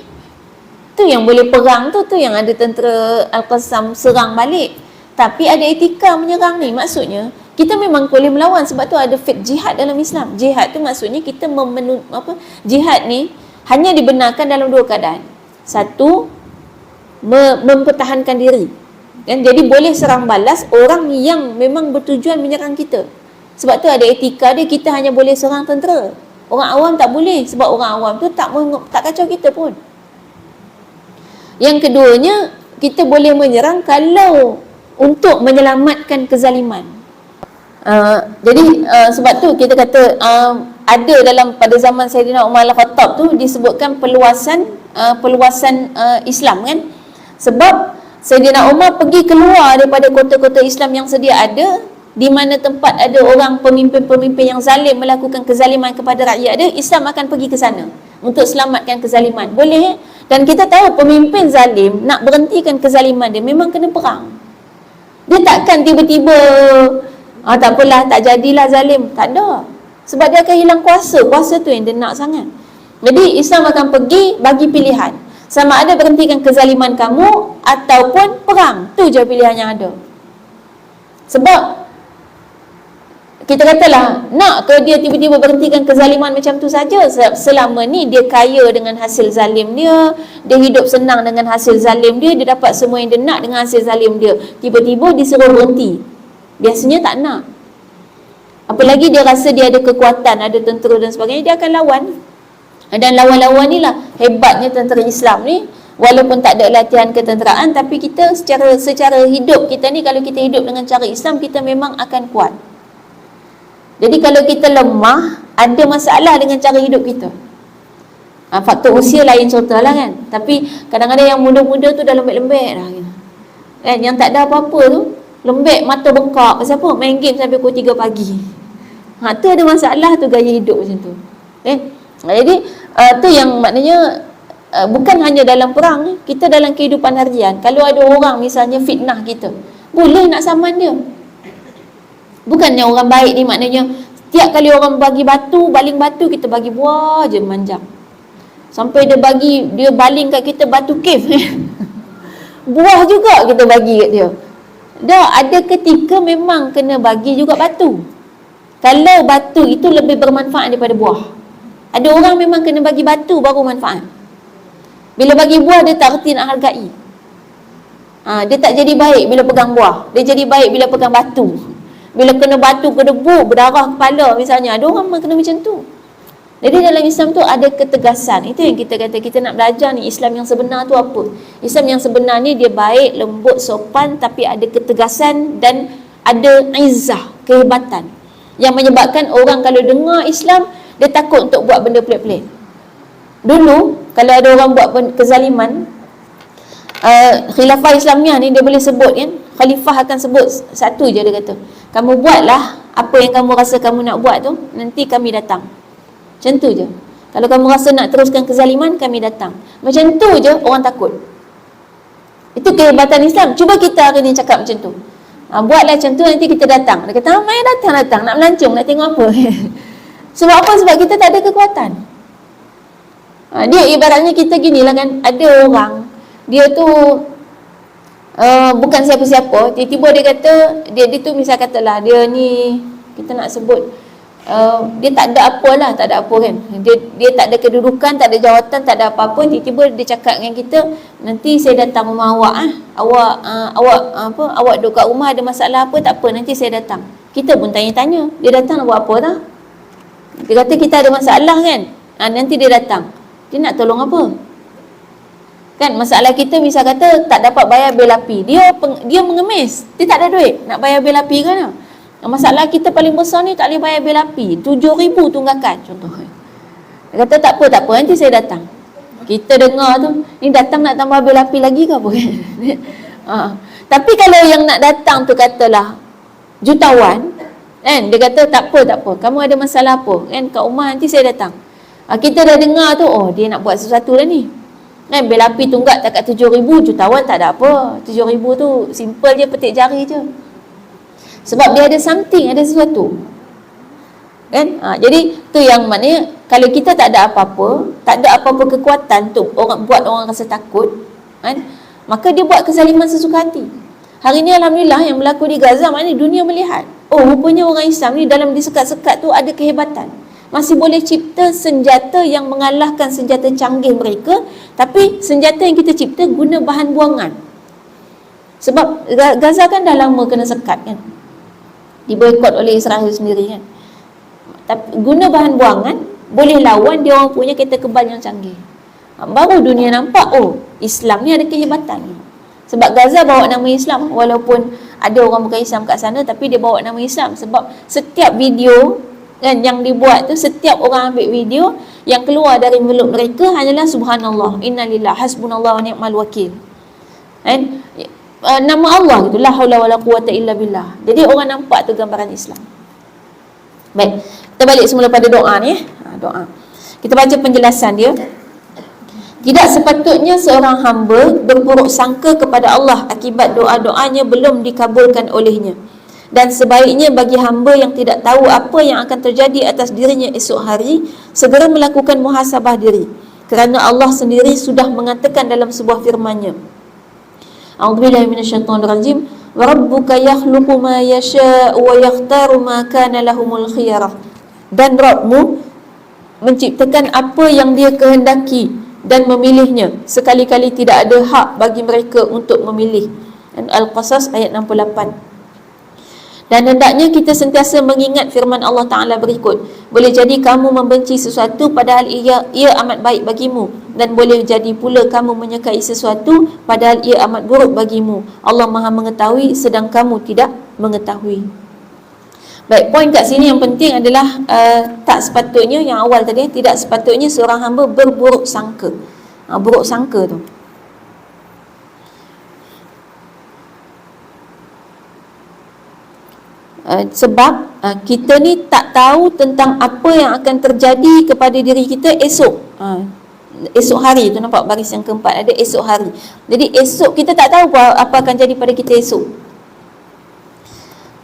Tu yang boleh perang tu yang ada tentera Al-Qassam serang balik. Tapi ada etika menyerang ni. Maksudnya kita memang boleh melawan, sebab tu ada fake jihad dalam Islam. Jihad tu maksudnya kita jihad ni hanya dibenarkan dalam dua keadaan. Satu, mempertahankan diri. Kan? Jadi boleh serang balas orang yang memang bertujuan menyerang kita. Sebab tu ada etika dia, kita hanya boleh serang tentera. Orang awam tak boleh, sebab orang awam tu tak kacau kita pun. Yang keduanya, kita boleh menyerang kalau untuk menyelamatkan kezaliman. Jadi sebab tu kita kata ada dalam pada zaman Sayyidina Umar Al-Khattab tu disebutkan peluasan Islam kan. Sebab Sayyidina Umar pergi keluar daripada kota-kota Islam yang sedia ada, di mana tempat ada orang pemimpin-pemimpin yang zalim melakukan kezaliman kepada rakyat dia, Islam akan pergi ke sana untuk selamatkan kezaliman. Boleh. Dan kita tahu pemimpin zalim nak berhentikan kezaliman dia memang kena perang. Dia takkan tiba-tiba tak apalah, tak jadilah zalim. Tak ada. Sebab dia akan hilang kuasa. Kuasa tu yang dia nak sangat. Jadi Islam akan pergi bagi pilihan. Sama ada berhentikan kezaliman kamu ataupun perang. Tu je pilihan yang ada. Sebab kita katalah, nak ke dia tiba-tiba berhentikan kezaliman macam tu saja? Selama ni dia kaya dengan hasil zalim dia, dia hidup senang dengan hasil zalim dia, dia dapat semua yang dia nak dengan hasil zalim dia. Tiba-tiba disuruh berhenti. Biasanya tak nak. Apalagi dia rasa dia ada kekuatan, ada tentera dan sebagainya, dia akan lawan. Dan lawan-lawan ni lah hebatnya tentera Islam ni. Walaupun tak ada latihan ketenteraan, tapi kita secara hidup kita ni, kalau kita hidup dengan cara Islam, kita memang akan kuat. Jadi kalau kita lemah, ada masalah dengan cara hidup kita. Faktor usia lain cerita lah kan. Tapi kadang-kadang yang muda-muda tu dah lembek-lembek dah kan. Yang tak ada apa-apa tu lembek, mata bengkak. Pasal apa? Main game sampai pukul 3 pagi. Tu ada masalah tu, gaya hidup macam tu. Jadi tu yang maknanya bukan hanya dalam perang, kita dalam kehidupan harian. Kalau ada orang misalnya fitnah kita, boleh nak saman dia. Bukannya orang baik ni maknanya tiap kali orang bagi batu, baling batu, kita bagi buah je manjang. Sampai dia baling kat kita batu cave. Buah juga kita bagi kat dia. Dah ada ketika memang kena bagi juga batu. Kalau batu itu lebih bermanfaat daripada buah. Ada orang memang kena bagi batu baru manfaat. Bila bagi buah dia tak reti nak hargai. Dia tak jadi baik bila pegang buah. Dia jadi baik bila pegang batu. Bila kena batu, berdebu, berdarah kepala misalnya, ada orang memang kena macam tu. Jadi dalam Islam tu ada ketegasan. Itu yang kita kata, kita nak belajar ni Islam yang sebenar tu apa. Islam yang sebenar ni dia baik, lembut, sopan, tapi ada ketegasan dan ada izzah, kehebatan, yang menyebabkan orang kalau dengar Islam, dia takut untuk buat benda pelik-pelik. Dulu kalau ada orang buat kezaliman, khilafah Islamiah ni dia boleh sebut kan, khalifah akan sebut satu je, dia kata, kamu buatlah apa yang kamu rasa kamu nak buat tu, nanti kami datang. Macam tu je. Kalau kamu rasa nak teruskan kezaliman, kami datang. Macam tu je orang takut. Itu kehebatan Islam. Cuba kita hari ni cakap macam tu, buatlah macam tu, nanti kita datang. Dia kata, main datang, nak melancong, nak tengok apa. Sebab apa? Sebab kita tak ada kekuatan. Dia ibaratnya kita ginilah kan, ada orang dia tu bukan siapa-siapa, tiba-tiba dia kata dia tu misal katalah dia ni, kita nak sebut dia tak ada apalah, tak ada apa kan, dia tak ada kedudukan, tak ada jawatan, tak ada apa-apa, tiba-tiba dia cakap dengan kita, nanti saya datang rumah awak, awak duduk kat rumah ada masalah apa, tak apa, nanti saya datang. Kita pun tanya-tanya, dia datang nak buat apa dah? Dia kata kita ada masalah kan, nanti dia datang. Dia nak tolong apa? Kan masalah kita misal kata tak dapat bayar bil api, dia mengemis, dia tak ada duit nak bayar bil api kan. Masalah kita paling besar ni tak boleh bayar bil api, 7,000 tunggakan contoh. Dia kata tak apa, nanti saya datang. Kita dengar tu, ni datang nak tambah bil api lagi ke apa kan? Tapi kalau yang nak datang tu katalah jutawan kan, dia kata tak apa, kamu ada masalah apa kan kat rumah, nanti saya datang. Kita dah dengar tu, oh dia nak buat sesuatu dah ni kan, bil api tunggak tak kat 7,000, jutawan tak ada apa, 7,000 tu simple je, petik jari je. Sebab dia ada something, ada sesuatu kan. Jadi tu yang maknanya kalau kita tak ada apa-apa, tak ada apa-apa kekuatan untuk buat orang rasa takut kan, maka dia buat kezaliman sesuka hati. Hari ni alhamdulillah yang berlaku di Gaza, maknanya dunia melihat, oh rupanya orang Islam ni dalam disekat-sekat tu ada kehebatan, masih boleh cipta senjata yang mengalahkan senjata canggih mereka. Tapi senjata yang kita cipta guna bahan buangan. Sebab Gaza kan dah lama kena sekat kan, diboikot oleh Israel sendiri kan. Tapi guna bahan buangan, boleh lawan dia orang punya kereta kebal yang canggih. Baru dunia nampak, oh Islam ni ada kehebatan. Sebab Gaza bawa nama Islam, walaupun ada orang bukan Islam kat sana, tapi dia bawa nama Islam. Sebab setiap video kan yang dibuat tu, setiap orang ambil video, yang keluar dari mulut mereka hanyalah subhanallah, innalillah, hasbunallah wa ni'mal wakil kan, nama Allah gitu, la haula wala quwata illa billah. Jadi orang nampak tu gambaran Islam. Baik, kita balik semula pada doa ni. Doa, kita baca penjelasan dia. Tidak sepatutnya seorang hamba berburuk sangka kepada Allah akibat doa-doanya belum dikabulkan olehnya. Dan sebaiknya bagi hamba yang tidak tahu apa yang akan terjadi atas dirinya esok hari, segera melakukan muhasabah diri. Kerana Allah sendiri sudah mengatakan dalam sebuah firman-Nya, A'udzubillahi minasyaitonirrajim, wa rabbuka yakhluqu ma yasha'u wa yakhtaru ma kana lahumul khiyarah. Dan Rabbmu menciptakan apa yang Dia kehendaki dan memilihnya. Sekali-kali tidak ada hak bagi mereka untuk memilih. Al-Qasas ayat 68. Dan hendaknya kita sentiasa mengingat firman Allah Ta'ala berikut, boleh jadi kamu membenci sesuatu padahal ia amat baik bagimu, dan boleh jadi pula kamu menyukai sesuatu padahal ia amat buruk bagimu. Allah Maha mengetahui sedang kamu tidak mengetahui. Baik, poin kat sini yang penting adalah tak sepatutnya, yang awal tadi, tidak sepatutnya seorang hamba berburuk sangka. Buruk sangka tu, sebab kita ni tak tahu tentang apa yang akan terjadi kepada diri kita esok. Esok hari tu, nampak baris yang keempat ada esok hari. Jadi esok kita tak tahu apa akan jadi pada kita esok.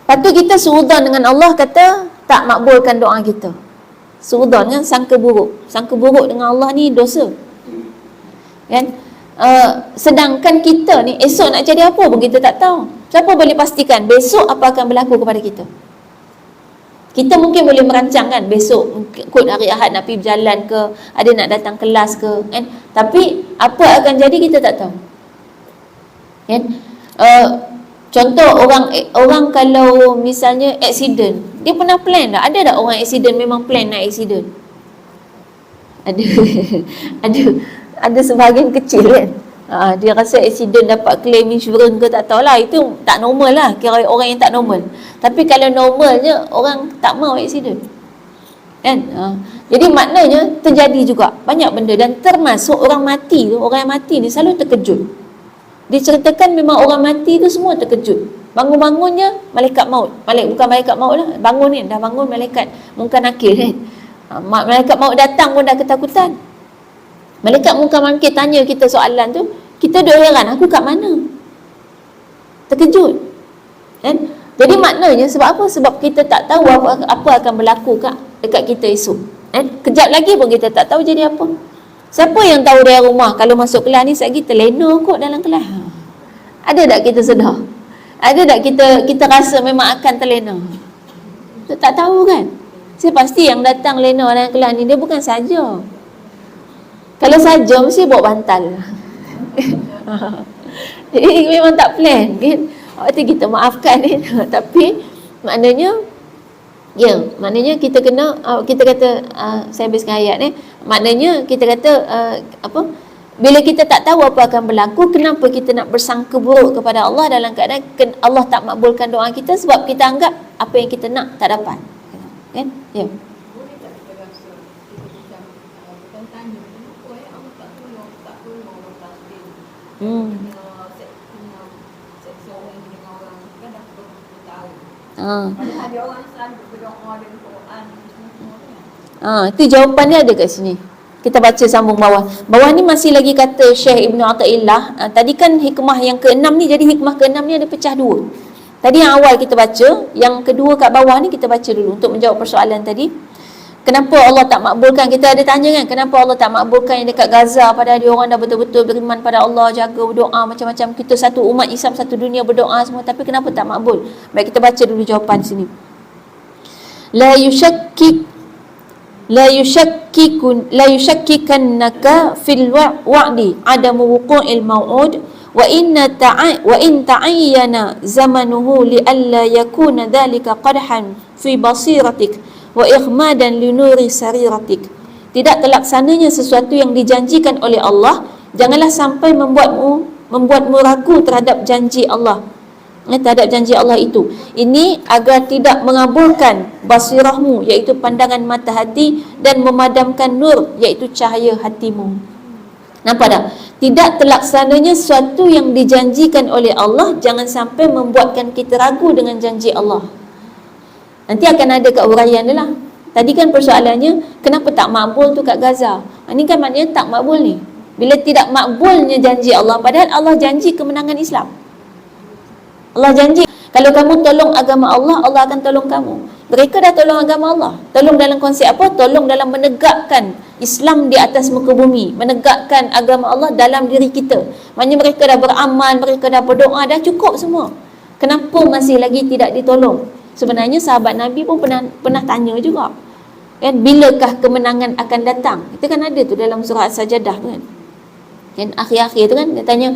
Patut kita suudzon dengan Allah, kata tak makbulkan doa kita. Suudzon kan, sangka buruk. Sangka buruk dengan Allah ni dosa. Kan? Sedangkan kita ni esok nak jadi apa pun kita tak tahu. Siapa boleh pastikan besok apa akan berlaku kepada kita? Kita mungkin boleh merancang kan, besok kot hari Ahad nak pergi berjalan ke, ada nak datang kelas ke, kan? Tapi apa akan jadi kita tak tahu. Kan? Contoh orang kalau misalnya accident, dia pernah plan tak? Ada tak orang accident memang plan nak accident? Ada. ada sebahagian kecil kan. Dia rasa accident dapat claim insurans ke tak tahulah, itu tak normal lah, kira orang yang tak normal. Tapi kalau normalnya orang tak mau accident kan. Jadi maknanya terjadi juga banyak benda, dan termasuk orang mati tu. Orang yang mati ni selalu terkejut. Diceritakan memang orang mati tu semua terkejut. Bangun-bangunnya malaikat maut. Bukan malaikat maut lah, bangun ni dah bangun malaikat Munkar Nakir kan. Malaikat maut datang pun dah ketakutan. Malaikat Munkar Nakir tanya kita soalan tu, kita duk heran, aku kat mana? Terkejut kan? Jadi maknanya sebab apa? Sebab kita tak tahu apa akan berlaku dekat kita esok kan? Kejap lagi pun kita tak tahu jadi apa. Siapa yang tahu dari rumah kalau masuk kelas ni sekali terlena kot dalam kelas? Ada tak kita sedar? Ada tak kita rasa memang akan terlena? Kita tak tahu kan? Saya pasti yang datang lena dalam kelas ni dia bukan saja. Kalau saja mesti bawa bantal. Jadi memang tak plan kan. Waktu kita maafkan ni. Tapi maknanya maknanya kita kena kita kata saya habiskan ayat ni. Maknanya kita kata bila kita tak tahu apa akan berlaku, kenapa kita nak bersangka buruk kepada Allah dalam keadaan Allah tak makbulkan doa kita sebab kita anggap apa yang kita nak tak dapat. Kan? Ya. Boleh tak kita rasa kita macam bukan tanya, kenapa Allah tak tolong orang tasbih? Kena seksa orang dengan orang kan dah bertahun. Padahal ada orang selalu berdoa dengan Quran semua kan. Itu jawapan dia ada kat sini. Kita baca sambung bawah. Bawah ni masih lagi kata Syekh Ibn Athaillah. Tadi kan hikmah yang ke-6 ni, jadi hikmah ke-6 ni ada pecah dua. Tadi yang awal kita baca, yang kedua kat bawah ni kita baca dulu untuk menjawab persoalan tadi. Kenapa Allah tak makbulkan? Kita ada tanya kan, kenapa Allah tak makbulkan yang dekat Gaza padahal dia orang dah betul-betul beriman pada Allah, jaga, berdoa macam-macam. Kita satu umat Islam, satu dunia berdoa semua, tapi kenapa tak makbul? Baik, kita baca dulu jawapan sini. La yushakkikannaka fil wa'di adamu wuqu'il maw'ud wa in ta'ayyana zamanuhu li alla yakuna dhalika qadhan fi basiratik wa ikhmadan li nuri sariratik. Tidak terlaksananya sesuatu yang dijanjikan oleh Allah, janganlah sampai membuatmu ragu terhadap janji Allah. Terhadap janji Allah itu. Ini agar tidak mengabulkan basirahmu, iaitu pandangan mata hati, dan memadamkan nur, iaitu cahaya hatimu. Nampak tak? Tidak terlaksananya sesuatu yang dijanjikan oleh Allah, jangan sampai membuatkan kita ragu dengan janji Allah. Nanti akan ada kat huraian dia lah. Tadi kan persoalannya, kenapa tak makbul tu kat Gaza? Ini kan maknanya tak makbul ni. Bila tidak makbulnya janji Allah, padahal Allah janji kemenangan Islam. Allah janji. Kalau kamu tolong agama Allah, Allah akan tolong kamu. Mereka dah tolong agama Allah. Tolong dalam konsep apa? Tolong dalam menegakkan Islam di atas muka bumi, menegakkan agama Allah dalam diri kita. Maknanya mereka dah beramal, mereka dah berdoa, dah cukup semua. Kenapa masih lagi tidak ditolong? Sebenarnya sahabat Nabi pun pernah tanya juga. Kan, bilakah kemenangan akan datang? Itu kan ada tu dalam surah As-Sajdah tu kan. Dan akhir-akhir tu kan dia tanya,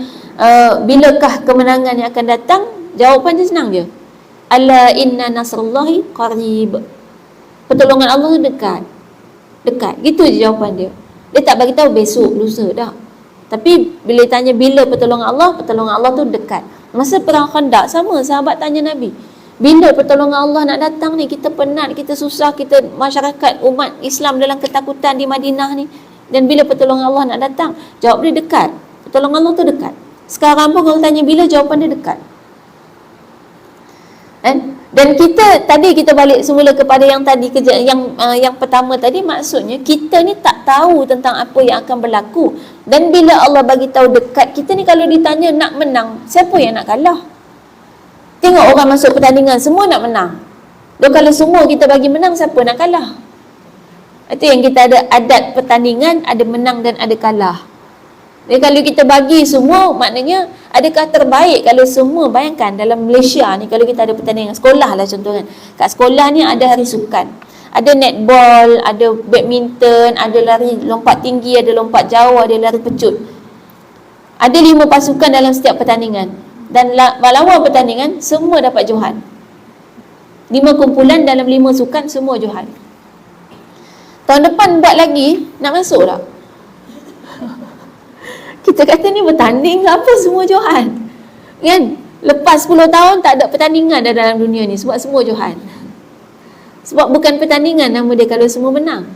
bilakah kemenangan yang akan datang? Jawapan dia senang je. Ala inna nasrullahi qarib. Pertolongan Allah tu dekat. Dekat. Gitu je jawapan dia. Dia tak bagi tahu besok, lusa dah. Tapi bila tanya bila pertolongan Allah tu dekat. Masa perang Khandaq sama sahabat tanya Nabi, bila pertolongan Allah nak datang ni? Kita penat, kita susah, kita masyarakat umat Islam dalam ketakutan di Madinah ni. Dan bila pertolongan Allah nak datang? Jawab dia dekat. Pertolongan Allah tu dekat. Sekarang pun kalau tanya bila, jawapan dia dekat. Dan kita balik semula kepada yang tadi, yang pertama tadi, maksudnya kita ni tak tahu tentang apa yang akan berlaku. Dan bila Allah bagi tahu dekat, kita ni kalau ditanya nak menang, siapa yang nak kalah? Tengok orang masuk pertandingan, semua nak menang. Dan kalau semua kita bagi menang, siapa nak kalah? Itu yang kita ada adat pertandingan, ada menang dan ada kalah. Jadi kalau kita bagi semua, maknanya adakah terbaik kalau semua? Bayangkan dalam Malaysia ni, kalau kita ada pertandingan sekolah lah contoh kan. Kat sekolah ni ada hari sukan, ada netball, ada badminton, ada lari lompat tinggi, ada lompat jauh, ada lari pecut. Ada 5 pasukan dalam setiap pertandingan. Dan lawan pertandingan semua dapat johan. 5 kumpulan dalam 5 sukan, semua johan. Tahun depan buat lagi, nak masuk tak? Kita kata ni bertanding ke apa, semua johan kan? Lepas 10 tahun tak ada pertandingan dah dalam dunia ni, sebab semua johan. Sebab bukan pertandingan nama dia kalau semua menang.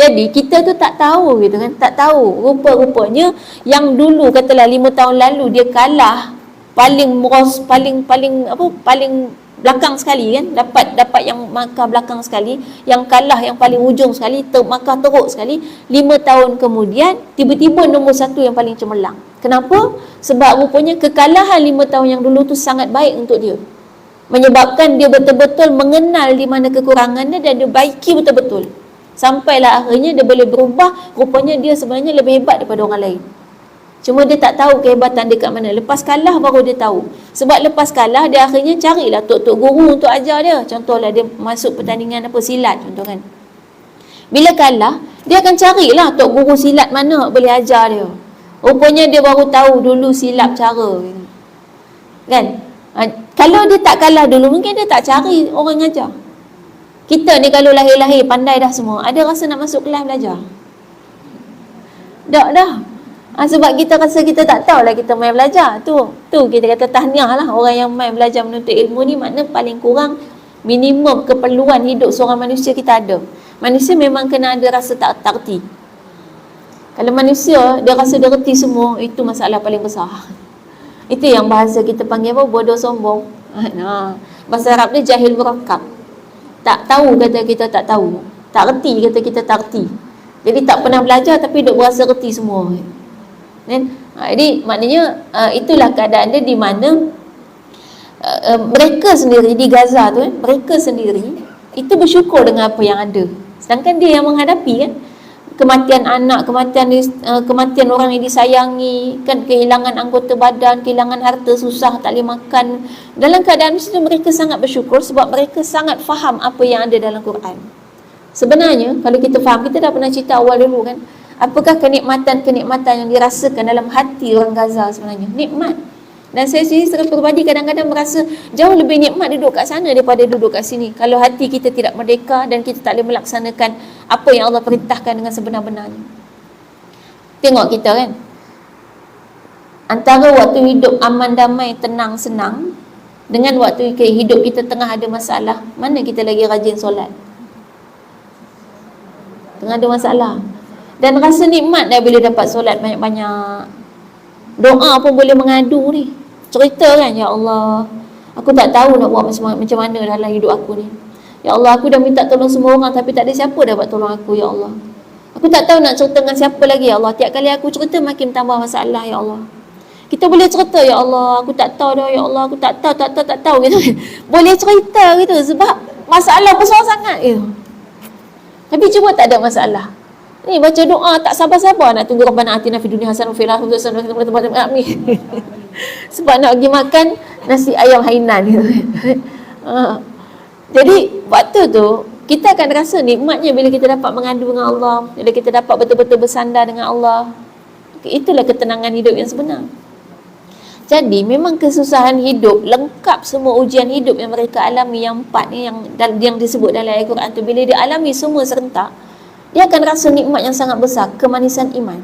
Jadi kita tu tak tahu gitu kan, tak tahu. Rupa-rupanya yang dulu katalah 5 tahun lalu dia kalah paling belakang sekali kan, dapat yang markah belakang sekali, yang kalah yang paling ujung sekali, markah teruk sekali. 5 tahun kemudian tiba-tiba nombor 1 yang paling cemerlang. Kenapa? Sebab rupanya kekalahan 5 tahun yang dulu tu sangat baik untuk dia, menyebabkan dia betul-betul mengenal di mana kekurangannya dan dia baiki betul-betul. Sampailah akhirnya dia boleh berubah. Rupanya dia sebenarnya lebih hebat daripada orang lain. Cuma dia tak tahu kehebatan dia kat mana. Lepas kalah baru dia tahu. Sebab lepas kalah dia akhirnya carilah tok-tok guru untuk ajar dia. Contohlah dia masuk pertandingan apa, silat contoh kan. Bila kalah, dia akan carilah tok guru silat mana boleh ajar dia. Rupanya dia baru tahu dulu silap cara. Kan? Kalau dia tak kalah dulu, mungkin dia tak cari orang ajar. Kita ni kalau lahir-lahir pandai dah semua, ada rasa nak masuk kelas belajar? Tak dah. Sebab kita rasa kita tak tahulah kita main belajar. Tu kita kata tahniah lah orang yang main belajar menuntut ilmu ni. Makna paling kurang minimum keperluan hidup seorang manusia kita ada. Manusia memang kena ada rasa tak reti. Kalau manusia dia rasa dia reti semua, itu masalah paling besar. Itu yang bahasa kita panggil apa? Bodoh sombong. Bahasa Arab dia jahil murakab. Tak tahu kata kita tak tahu, tak reti kata kita tak reti. Jadi tak pernah belajar tapi duk berasa reti semua. Jadi maknanya itulah keadaan dia, di mana mereka sendiri di Gaza tu kan, mereka sendiri itu bersyukur dengan apa yang ada. Sedangkan dia yang menghadapi kan kematian anak, kematian orang yang disayangi kan, kehilangan anggota badan, kehilangan harta, susah tak boleh makan. Dalam keadaan itu mereka sangat bersyukur sebab mereka sangat faham apa yang ada dalam Quran. Sebenarnya kalau kita faham, kita dah pernah cerita awal dulu kan, apakah kenikmatan yang dirasakan dalam hati orang Gaza sebenarnya? Nikmat. Dan saya sendiri secara peribadi kadang-kadang merasa jauh lebih nikmat duduk kat sana daripada duduk kat sini. Kalau hati kita tidak merdeka dan kita tak boleh melaksanakan apa yang Allah perintahkan dengan sebenar-benarnya. Tengok kita kan, antara waktu hidup aman, damai, tenang, senang dengan waktu hidup kita tengah ada masalah, mana kita lagi rajin solat? Tengah ada masalah. Dan rasa nikmat dah bila dapat solat banyak-banyak. Doa pun boleh mengadu ni. Cerita kan, ya Allah, aku tak tahu nak buat macam mana dalam hidup aku ni. Ya Allah, aku dah minta tolong semua orang tapi tak ada siapa dapat tolong aku, ya Allah. Aku tak tahu nak cerita dengan siapa lagi, ya Allah. Tiap kali aku cerita makin tambah masalah, ya Allah. Kita boleh cerita, ya Allah, aku tak tahu dah, ya Allah, aku tak tahu gitu. Boleh cerita gitu sebab masalah besar sangat gitu. Tapi cuba tak ada masalah. Ni baca doa tak sabar-sabar nak tunggu Rabbana atina fid dunya hasanah wa fil akhirati hasanah wa qina adzabannar. Sebab nak pergi makan nasi ayam Hainan gitu. Jadi waktu tu kita akan rasa nikmatnya bila kita dapat mengadu dengan Allah, bila kita dapat betul-betul bersandar dengan Allah. Itulah ketenangan hidup yang sebenar. Jadi memang kesusahan hidup, lengkap semua ujian hidup yang mereka alami, yang 4 ni yang disebut dalam Al-Quran tu, bila dia alami semua serentak, dia akan rasa nikmat yang sangat besar, kemanisan iman.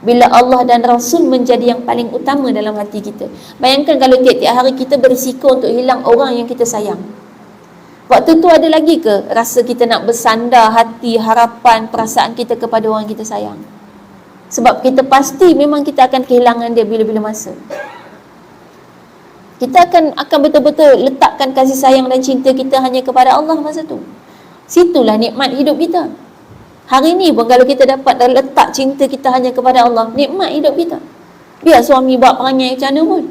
Bila Allah dan Rasul menjadi yang paling utama dalam hati kita. Bayangkan kalau tiap-tiap hari kita berisiko untuk hilang orang yang kita sayang. Waktu tu ada lagi ke rasa kita nak bersandar hati, harapan, perasaan kita kepada orang kita sayang? Sebab kita pasti memang kita akan kehilangan dia bila-bila masa. Kita akan betul-betul letakkan kasih sayang dan cinta kita hanya kepada Allah masa tu. Situlah nikmat hidup kita. Hari ni pun kalau kita dapat letak cinta kita hanya kepada Allah, nikmat hidup kita. Biar suami buat perangai macam mana pun,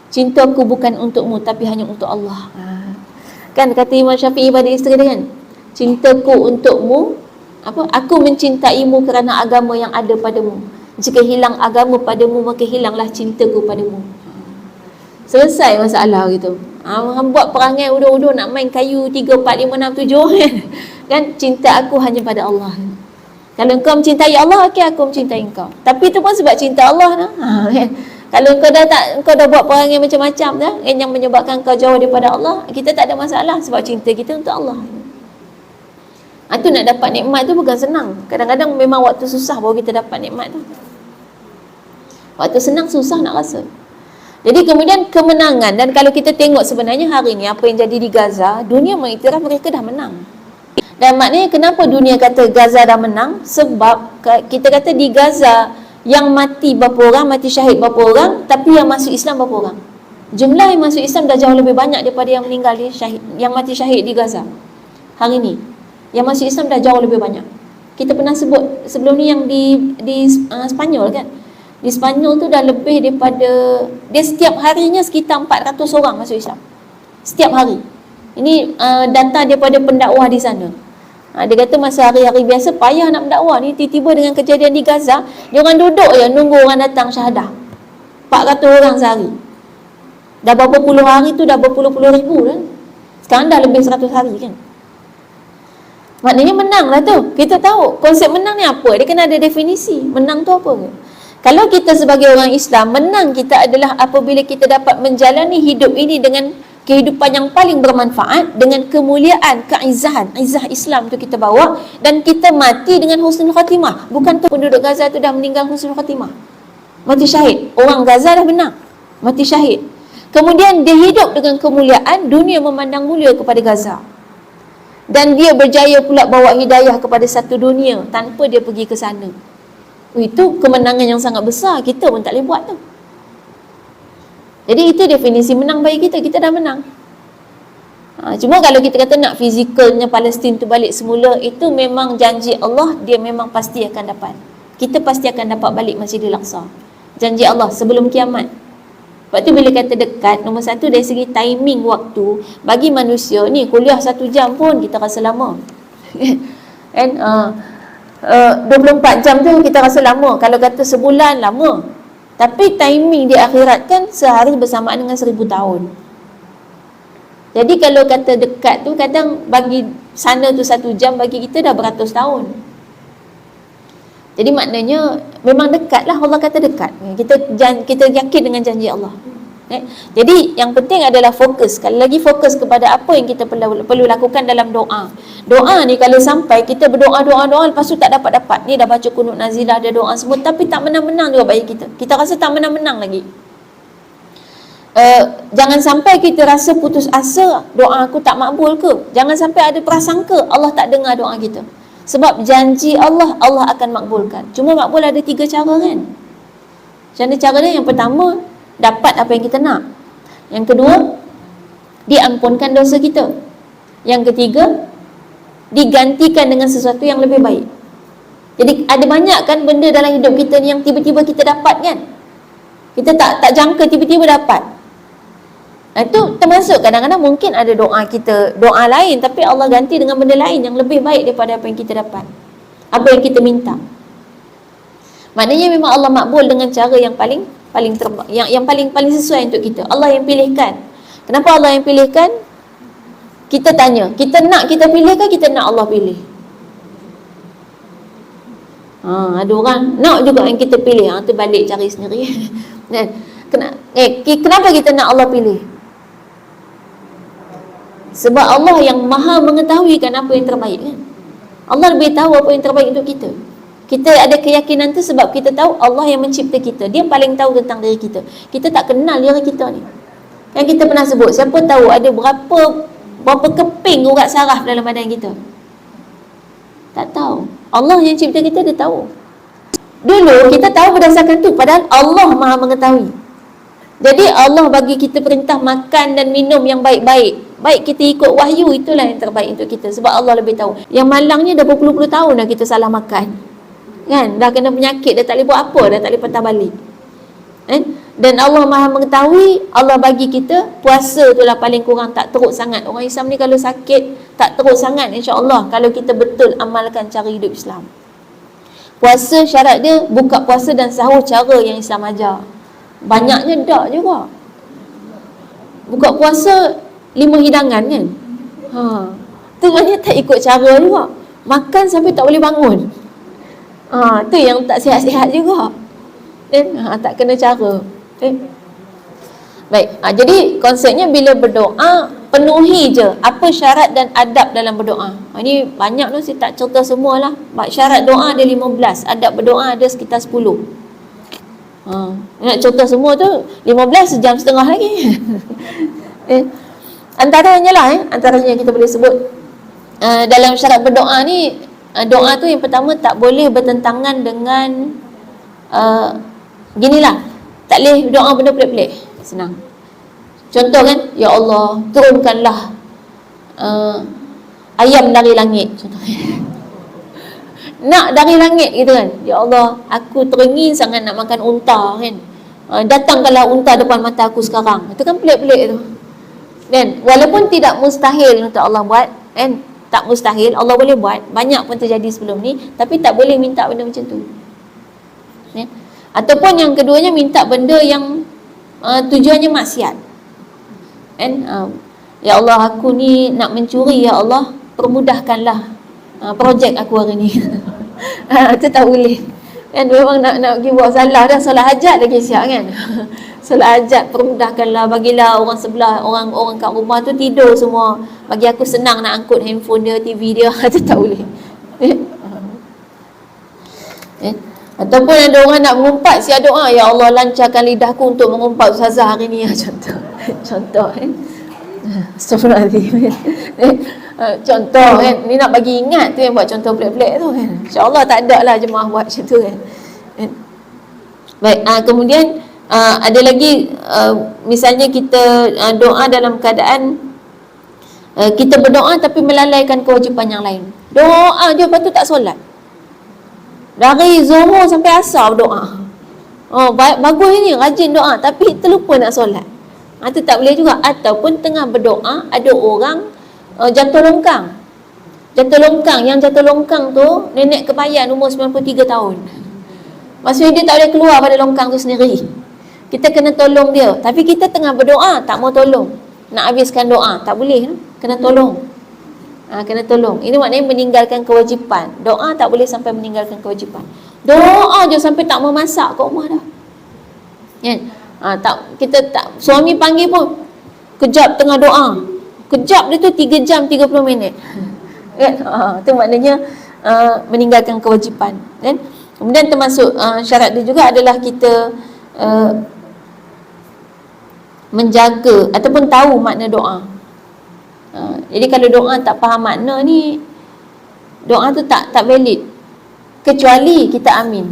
cintaku bukan untukmu tapi hanya untuk Allah. Kan kata Imam Syafi'i pada isteri dia kan, cintaku untukmu, aku mencintaimu kerana agama yang ada padamu. Jika hilang agama padamu, maka hilanglah cintaku padamu. Selesai masalah gitu. Orang buat perangai udur-udur nak main kayu 3, 4, 5, 6, 7 kan. Kan cinta aku hanya pada Allah. Kalau engkau mencintai Allah, okey, aku mencintai engkau. Tapi itu pun sebab cinta Allah dah. Kan? Kalau engkau dah buat perangai macam-macam dah yang menyebabkan kau jauh daripada Allah, kita tak ada masalah sebab cinta kita untuk Allah. Itu nak dapat nikmat tu bukan senang. Kadang-kadang memang waktu susah baru kita dapat nikmat tu. Waktu senang susah nak rasa. Jadi kemudian kemenangan, dan kalau kita tengok sebenarnya hari ni apa yang jadi di Gaza, dunia mengiktiraf mereka dah menang. Dan maknanya kenapa dunia kata Gaza dah menang? Sebab kita kata di Gaza yang mati berapa orang, mati syahid berapa orang, tapi yang masuk Islam berapa orang? Jumlah yang masuk Islam dah jauh lebih banyak daripada yang meninggal di syahid, yang mati syahid di Gaza. Hari ni yang masuk Islam dah jauh lebih banyak. Kita pernah sebut sebelum ni yang di Spanyol kan. Di Spanyol tu dah lebih daripada, dia setiap harinya sekitar 400 orang masuk Islam. Setiap hari. Ini data daripada pendakwah di sana. Dia kata masa hari-hari biasa payah nak mendakwah ni, tiba-tiba dengan kejadian di Gaza, dia orang duduk je nunggu orang datang syahadah. 400 orang sehari. Dah berapa puluh hari tu dah berpuluh-puluh ribu kan. Sekarang dah lebih 100 hari kan. Maknanya menang lah tu. Kita tahu konsep menang ni apa. Dia kena ada definisi. Menang tu apa ke? Kalau kita sebagai orang Islam, menang kita adalah apabila kita dapat menjalani hidup ini dengan kehidupan yang paling bermanfaat, dengan kemuliaan, keizahan, izah Islam tu kita bawa, dan kita mati dengan husnul khatimah. Bukankah penduduk Gaza tu dah meninggal husnul khatimah? Mati syahid. Orang Gaza dah menang. Mati syahid. Kemudian dia hidup dengan kemuliaan, dunia memandang mulia kepada Gaza. Dan dia berjaya pula bawa hidayah kepada satu dunia tanpa dia pergi ke sana. Itu kemenangan yang sangat besar. Kita pun tak boleh buat tu. Jadi itu definisi menang bagi kita. Kita dah menang. Cuma kalau kita kata nak fizikalnya Palestin tu balik semula, itu memang janji Allah, dia memang pasti akan dapat. Kita pasti akan dapat balik Masjidil Aqsa. Janji Allah sebelum kiamat. Sebab tu bila kata dekat, nombor satu dari segi timing waktu, bagi manusia ni kuliah 1 jam pun kita rasa lama. Kan? 24 jam tu kita rasa lama. Kalau kata sebulan lama. Tapi timing di akhirat kan sehari bersamaan dengan 1000 tahun. Jadi kalau kata dekat tu, kadang bagi sana tu 1 jam, bagi kita dah beratus tahun. Jadi maknanya memang dekat lah. Allah kata dekat. Kita yakin dengan janji Allah. Jadi yang penting adalah fokus. Sekali lagi fokus kepada apa yang kita perlu lakukan dalam doa. Doa ni kalau sampai kita berdoa, lepas tu tak dapat-dapat. Ni dah baca kunut nazilah, ada doa semua, tapi tak menang-menang juga bagi kita. Kita rasa tak menang-menang lagi. Jangan sampai kita rasa putus asa, doa aku tak makbul ke. Jangan sampai ada prasangka Allah tak dengar doa kita. Sebab janji Allah, Allah akan makbulkan. Cuma makbul ada 3 cara kan. Macam mana cara dia? Yang pertama, dapat apa yang kita nak. Yang kedua, diampunkan dosa kita. Yang ketiga, digantikan dengan sesuatu yang lebih baik. Jadi ada banyak kan benda dalam hidup kita ni yang tiba-tiba kita dapat kan. Kita tak jangka tiba-tiba dapat. Itu termasuk kadang-kadang mungkin ada doa kita, doa lain, tapi Allah ganti dengan benda lain yang lebih baik daripada apa yang kita dapat, apa yang kita minta. Maknanya memang Allah makbul dengan cara yang paling yang paling sesuai untuk kita. Allah yang pilihkan. Kenapa Allah yang pilihkan? Kita tanya, kita nak kita pilih ke kita nak Allah pilih? Ada orang nak juga yang kita pilih, tu balik cari sendiri. Kenapa kita nak Allah pilih? Sebab Allah yang maha mengetahui kan apa yang terbaik kan. Allah lebih tahu apa yang terbaik untuk kita. Kita ada keyakinan tu sebab kita tahu Allah yang mencipta kita. Dia paling tahu tentang diri kita. Kita tak kenal diri kita ni. Yang kita pernah sebut, siapa tahu ada berapa keping urat saraf dalam badan kita? Tak tahu. Allah yang cipta kita, dia tahu. Dulu kita tahu berdasarkan tu, padahal Allah maha mengetahui. Jadi Allah bagi kita perintah makan dan minum yang baik-baik. Baik kita ikut wahyu, itulah yang terbaik untuk kita. Sebab Allah lebih tahu. Yang malangnya dah berpuluh-puluh tahun dah kita salah makan. Kan? Dah kena penyakit, dah tak boleh buat apa, dah tak boleh patah balik. Dan Allah maha mengetahui. Allah bagi kita puasa tu lah paling kurang tak teruk sangat. Orang Islam ni kalau sakit tak teruk sangat, insya-Allah, kalau kita betul amalkan cara hidup Islam. Puasa syarat dia buka puasa dan sahur cara yang Islam ajar. Banyaknya tak juga. Buka puasa 5 hidangan kan. Tu maknanya tak ikut cara juga. Makan sampai tak boleh bangun. Tu yang tak sihat-sihat juga. Tak kena cara. Baik, jadi konsepnya bila berdoa, penuhi je apa syarat dan adab dalam berdoa. Ini banyak tu, saya tak cerita semualah. Syarat doa ada 15, adab berdoa ada sekitar 10. Nak cerita semua tu 15 sejam setengah lagi. Antaranya lah, antaranya kita boleh sebut dalam syarat berdoa ni, doa tu yang pertama tak boleh bertentangan dengan ginilah, tak boleh doa benda pelik-pelik. Senang. Contoh kan, ya Allah, turunkanlah ayam dari langit. Contohnya. Nak dari langit gitu kan. Ya Allah, aku teringin sangat nak makan unta kan. Datangkanlah unta depan mata aku sekarang. Itu kan pelik-pelik tu. Dan walaupun tidak mustahil untuk Allah buat, kan? Tak mustahil, Allah boleh buat. Banyak pun terjadi sebelum ni, tapi tak boleh minta benda macam tu. Ya? Ataupun yang keduanya minta benda yang tujuannya maksiat. Kan? Ya Allah, aku ni nak mencuri, ya Allah, permudahkanlah projek aku hari ni. Itu tak boleh. Kan memang nak pergi buat salah dah, solat hajat lagi siap kan. Solat hajat, permudahkanlah, bagilah orang sebelah, orang kat rumah tu tidur semua. Bagi aku senang nak angkut handphone dia, TV dia. Itu tak boleh. Ataupun ada orang nak mengumpat, siap doa, ya Allah lancarkan lidahku untuk mengumpat ustazah hari ni. Contoh Astagfirullahaladzim. Contoh kan, ni nak bagi ingat tu yang buat contoh pelik-pelik tu kan. InsyaAllah tak ada lah jemaah buat macam tu kan. Baik, kemudian ada lagi misalnya kita doa dalam keadaan kita berdoa tapi melalaikan kewajipan yang lain. Doa je lepas tu tak solat. Dari Zuhur sampai Asar berdoa. Bagus ni, rajin doa tapi terlupa nak solat. Itu tak boleh juga. Ataupun tengah berdoa ada orang jatuh longkang. Yang jatuh longkang tu nenek kebayan umur 93 tahun. Maksudnya dia tak boleh keluar pada longkang tu sendiri. Kita kena tolong dia. Tapi kita tengah berdoa tak mau tolong. Nak habiskan doa tak boleh. Kena tolong. Kena tolong. Ini maknanya meninggalkan kewajipan. Doa tak boleh sampai meninggalkan kewajipan. Doa je sampai tak mau masak kat rumah dah. Kan? Kita tak, suami panggil pun kejap tengah doa. Kejap dia tu 3 jam 30 minit. Kan? Itu maknanya meninggalkan kewajipan. Kan? Kemudian termasuk syarat dia juga adalah kita menjaga ataupun tahu makna doa. Jadi kalau doa tak faham makna ni, doa tu tak valid. Kecuali kita amin.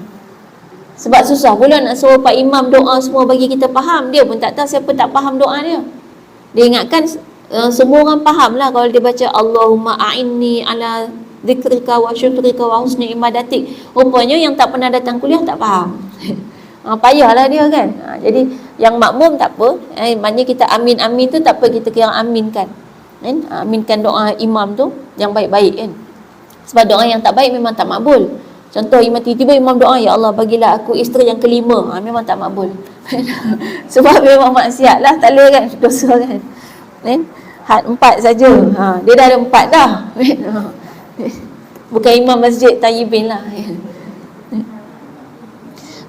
Sebab susah pula nak suruh Pak Imam doa semua bagi kita faham. Dia pun tak tahu, siapa tak faham doa dia. Dia ingatkan semua orang faham lah kalau dia baca Allahumma a'inni ala zikrika wa syukrika wa husni ibadatik. Rupanya yang tak pernah datang kuliah tak faham. Payahlah dia kan. Jadi yang makmum tak apa, maknanya kita amin-amin tu tak apa, kita kira aminkan kan. Aminkan doa imam tu yang baik-baik kan. Sebab doa yang tak baik memang tak makbul. Contoh imam tiba-tiba imam doa, ya Allah bagilah aku isteri yang kelima, memang tak makbul. Sebab memang maksiat lah, tak boleh kan, dosa kan. Had 4 saja. Dia dah ada 4 dah. Bukan imam masjid tayyibin lah.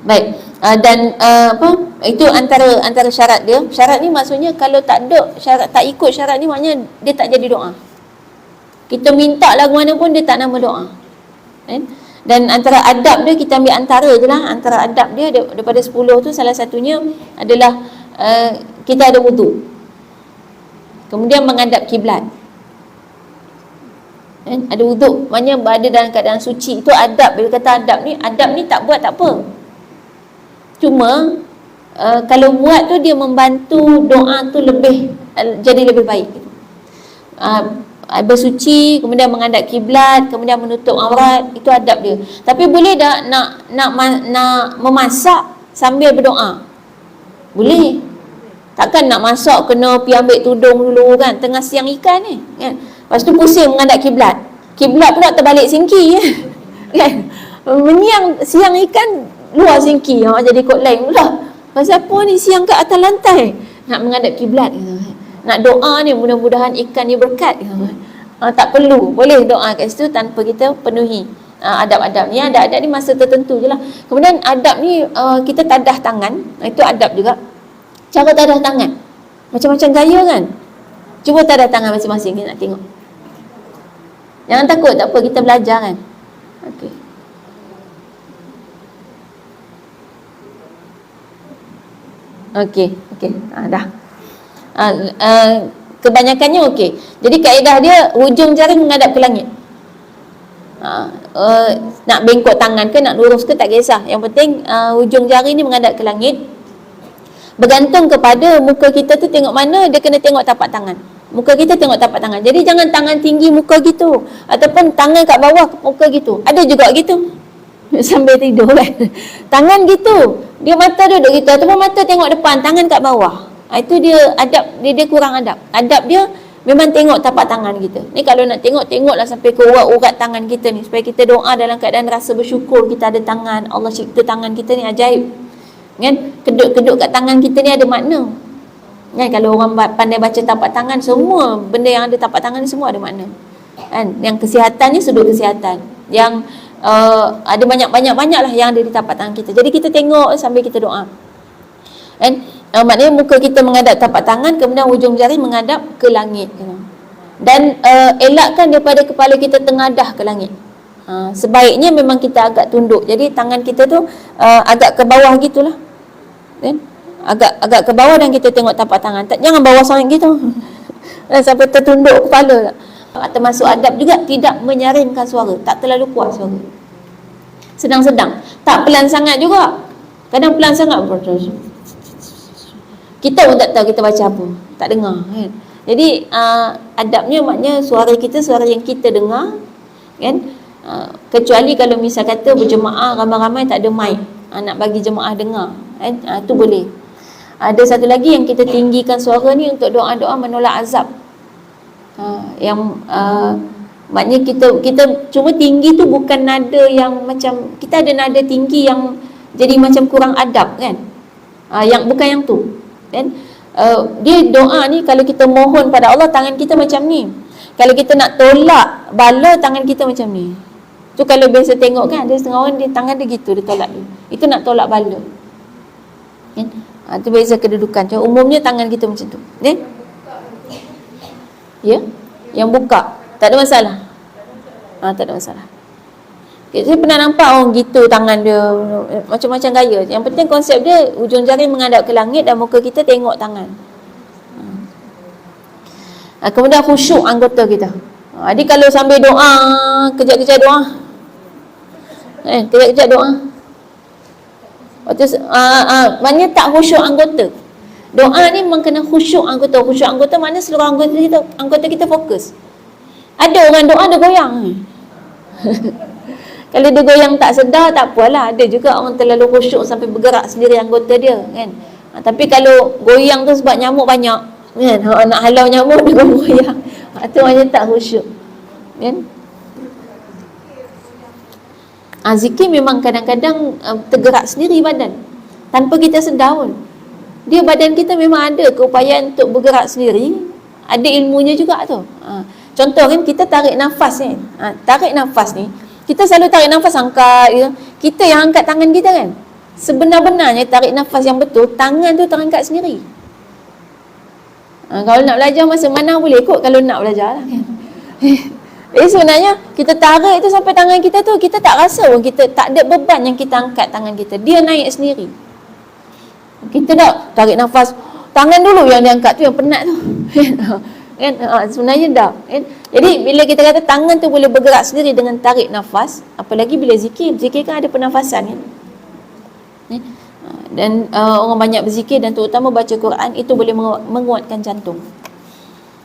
Baik. Dan apa, itu antara syarat dia. Syarat ni maksudnya kalau tak ada syarat, tak ikut syarat ni, maknanya dia tak jadi doa. Kita minta lagu mana pun dia tak nama doa. Dan antara adab dia, kita ambil antara je lah. Antara adab dia daripada 10 tu, salah satunya adalah kita ada wudu, kemudian menghadap kiblat. Ada wudu, maknanya berada dalam keadaan suci. Itu adab. Bila kata adab ni tak buat tak apa. Cuma kalau buat tu dia membantu doa tu lebih jadi lebih baik. Bersuci, kemudian menghadap kiblat, kemudian menutup aurat, itu adab dia. Tapi boleh tak nak memasak sambil berdoa? Boleh. Takkan nak masak kena pergi ambil tudung dulu kan, tengah siang ikan ni kan. Lepas tu pusing menghadap kiblat. Kiblat pula terbalik singki kan. Menyiang siang ikan luar singki, jadi kot lain pula. Pasal apa ni siang kat atas lantai? Nak menghadap kiblat gitu. Nak doa ni mudah-mudahan ikan ni berkat gitu. Tak perlu, boleh doa kat situ tanpa kita penuhi adab-adab ni. Adab-adab ni masa tertentu je lah. Kemudian adab ni kita tadah tangan, itu adab juga. Cara tadah tangan macam-macam gaya kan. Cuba tadah tangan masing-masing, kita nak tengok. Jangan takut, tak apa, kita belajar kan. Okey. Okey. Dah. Kebanyakannya okey. Jadi kaedah dia hujung jari menghadap ke langit. Nak bengkok tangan ke, nak lurus ke, tak kisah. Yang penting hujung jari ni menghadap ke langit. Bergantung kepada muka kita tu tengok mana, dia kena tengok tapak tangan. Muka kita tengok tapak tangan. Jadi jangan tangan tinggi muka gitu, ataupun tangan kat bawah muka gitu. Ada juga gitu. Sambil tidur kan. Tangan gitu. Dia mata duduk gitu, ataupun mata tengok depan, tangan kat bawah. Itu dia adab, dia kurang adab. Adab dia memang tengok tapak tangan kita. Ni kalau nak tengoklah sampai ke urat tangan kita ni, supaya kita doa dalam keadaan rasa bersyukur kita ada tangan. Allah cipta tangan kita ni ajaib. Kan? Kedut-kedut kat tangan kita ni ada makna. Kan, kalau orang pandai baca tapak tangan, semua benda yang ada tapak tangan ni semua ada makna. Kan? Yang kesihatan ni sudut kesihatan. Yang ada banyak-banyak lah yang ada di tapak tangan kita. Jadi kita tengok sambil kita doa. Kan? Maknanya muka kita menghadap tapak tangan, kemudian hujung jari menghadap ke langit. Dan elakkan daripada kepala kita tengadah ke langit. Sebaiknya memang kita agak tunduk. Jadi tangan kita tu agak ke bawah gitulah. Kan? Agak ke bawah dan kita tengok tapak tangan. Jangan bawah sangat gitu. Sampai tertunduk kepala. Termasuk adab juga tidak menyaringkan suara. Tak terlalu kuat suara. Sedang-sedang. Tak pelan sangat juga. Kadang pelan sangat. Kita pun tak tahu kita baca apa. Tak dengar kan. Jadi adabnya maknanya suara kita, suara yang kita dengar kan. Kecuali kalau misal kata berjemaah ramai-ramai tak ada mic, nak bagi jemaah dengar kan, tu boleh. Ada satu lagi yang kita tinggikan suara ni untuk doa-doa menolak azab. Yang maknanya kita cuma tinggi tu bukan nada yang macam, kita ada nada tinggi yang jadi macam kurang adab kan. Yang bukan yang tu kan. Dia doa ni kalau kita mohon pada Allah, tangan kita macam ni. Kalau kita nak tolak bala, tangan kita macam ni. Tu kalau biasa tengok kan, ada setengah orang dia tangan dia gitu, dia tolak dia. Itu nak tolak bala kan. Tu beza kedudukan. Cuma umumnya tangan kita macam tu kan. Ya, yang buka tak ada masalah. Tak ada masalah. Saya pernah nampak orang gitu tangan dia, macam-macam gaya. Yang penting konsep dia hujung jari menghadap ke langit dan muka kita tengok tangan. Kemudian khusyuk anggota kita. Jadi kalau sambil doa, kejap-kejap doa, kejap-kejap doa, maknanya tak khusyuk anggota. Doa ni memang kena khusyuk anggota. Khusyuk anggota maknanya seluruh anggota kita fokus. Ada orang doa dia goyang. Kalau dia goyang tak sedar, tak apalah. Ada juga orang terlalu khusyuk sampai bergerak sendiri anggota dia, kan. Tapi kalau goyang tu sebab nyamuk banyak, kan, nak halau nyamuk dia goyang, tu macam tak khusyuk, kan. Zikir memang kadang-kadang tergerak sendiri badan tanpa kita sedar pun. Dia badan kita memang ada keupayaan untuk bergerak sendiri, ada ilmunya juga tu. Contoh kan, kita tarik nafas kan. Tarik nafas ni, kita selalu tarik nafas angkat, ya. Kita yang angkat tangan kita kan. Sebenar-benarnya tarik nafas yang betul, tangan tu terangkat sendiri. Kalau nak belajar masa mana boleh kot, kalau nak belajar lah, kan. Sebenarnya kita tarik tu sampai tangan kita tu, kita tak rasa pun, kita tak ada beban yang kita angkat tangan kita, dia naik sendiri. Kita tak tarik nafas, tangan dulu yang diangkat tu yang penat tu. Kan, sebenarnya dah, kan? Jadi bila kita kata tangan tu boleh bergerak sendiri dengan tarik nafas, apalagi bila zikir kan ada pernafasan, kan. Dan orang banyak berzikir dan terutama baca Quran, itu boleh menguatkan jantung.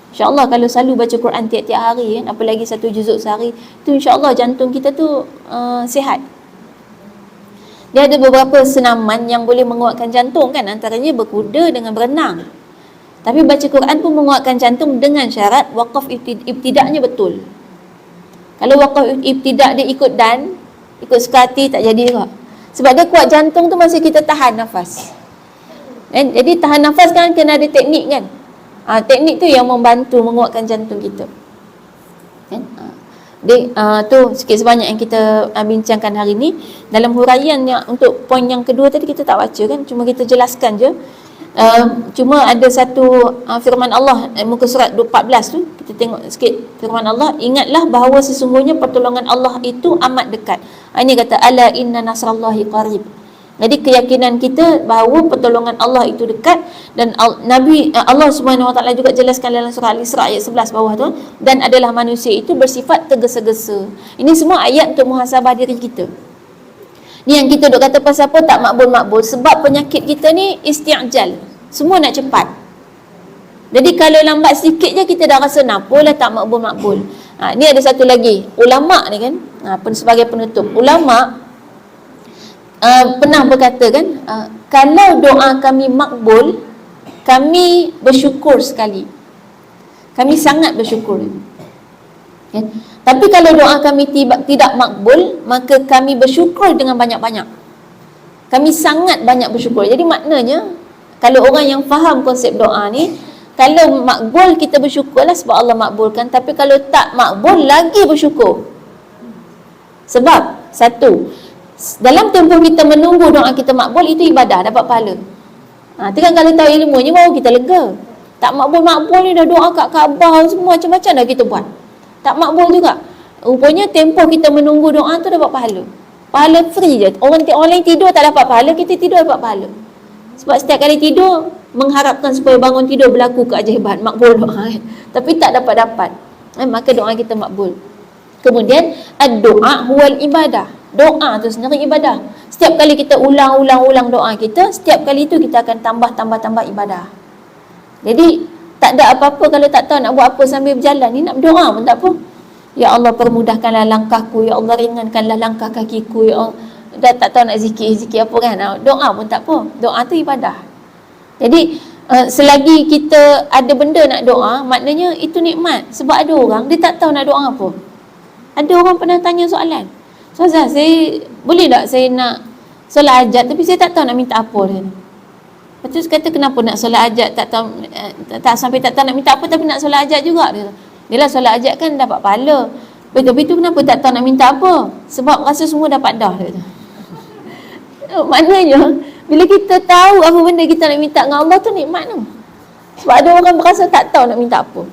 InsyaAllah kalau selalu baca Quran tiap-tiap hari, kan, apalagi 1 juzuk sehari, tu insyaAllah jantung kita tu sihat. Dia ada beberapa senaman yang boleh menguatkan jantung, kan, antaranya berkuda dengan berenang. Tapi baca Quran pun menguatkan jantung dengan syarat waqaf ibtidaknya betul. Kalau waqaf ibtidak dia ikut suka hati, tak jadi juga. Sebab dia kuat jantung tu masa kita tahan nafas. Jadi tahan nafas kan kena ada teknik, kan. Teknik tu yang membantu menguatkan jantung kita. Kan? Tu sikit sebanyak yang kita bincangkan hari ni. Dalam huraian yang untuk poin yang kedua tadi kita tak baca, kan, cuma kita jelaskan je. Cuma ada satu firman Allah muka surat 14 tu, kita tengok sikit firman Allah. Ingatlah bahawa sesungguhnya pertolongan Allah itu amat dekat. Ini kata ala inna nasrallahi qarib. Jadi keyakinan kita bahawa pertolongan Allah itu dekat. Dan Nabi Allah Subhanahu Wa Taala juga jelaskan dalam surah Al-Isra ayat 11 bawah tu, dan adalah manusia itu bersifat tergesa-gesa. Ini semua ayat untuk muhasabah diri kita. Ni yang kita duk kata pasal apa tak makbul-makbul, sebab penyakit kita ni isti'jal. Semua nak cepat. Jadi kalau lambat sikit je kita dah rasa napa lah tak makbul-makbul. Ni ada satu lagi. Ulama ni kan, sebagai penutup, ulama pernah berkata kan, kalau doa kami makbul, kami bersyukur sekali. Kami sangat bersyukur. Kan? Tapi kalau doa kami tidak makbul, maka kami bersyukur dengan banyak-banyak. Kami sangat banyak bersyukur. Jadi maknanya, kalau orang yang faham konsep doa ni, kalau makbul kita bersyukurlah sebab Allah makbulkan. Tapi kalau tak makbul, lagi bersyukur. Sebab, satu, dalam tempoh kita menunggu doa kita makbul, itu ibadah, dapat pahala. Itu kan kalau tahu ilmunya, baru kita lega. Tak makbul-makbul ni dah doa kat Kaabah, semua macam-macam dah kita buat. Tak makbul juga. Rupanya tempoh kita menunggu doa tu dapat pahala. Pahala free je. Orang lain tidur tak dapat pahala, kita tidur dapat pahala. Sebab setiap kali tidur mengharapkan supaya bangun tidur berlaku keajaiban, makbul doa. Tapi tak dapat-dapat. Maka doa kita makbul. Kemudian ad-doa huwal ibadah. Doa tu sendiri ibadah. Setiap kali kita ulang-ulang doa kita, setiap kali itu kita akan tambah ibadah. Jadi tak ada apa-apa kalau tak tahu nak buat apa sambil berjalan ni, nak berdoa pun tak apa. Ya Allah permudahkanlah langkahku, ya Allah ringankanlah langkah kakiku, ya Allah. Dah tak tahu nak zikir apa kan, doa pun tak apa. Doa tu ibadah. Jadi selagi kita ada benda nak doa, maknanya itu nikmat. Sebab ada orang dia tak tahu nak doa apa. Ada orang pernah tanya soalan, Ustazah, saya boleh tak saya nak solat hajat tapi saya tak tahu nak minta apa dia. Lepas tu kata kenapa nak solat hajat tak tahu, tak sampai tak tahu nak minta apa tapi nak solat hajat juga dia. Yalah solat hajat kan dapat pahala. Tapi tu kenapa tak tahu nak minta apa? Sebab rasa semua dapat dah dia. Maknanya bila kita tahu apa benda kita nak minta dengan Allah tu nikmat tu. Sebab ada orang berasa tak tahu nak minta apa.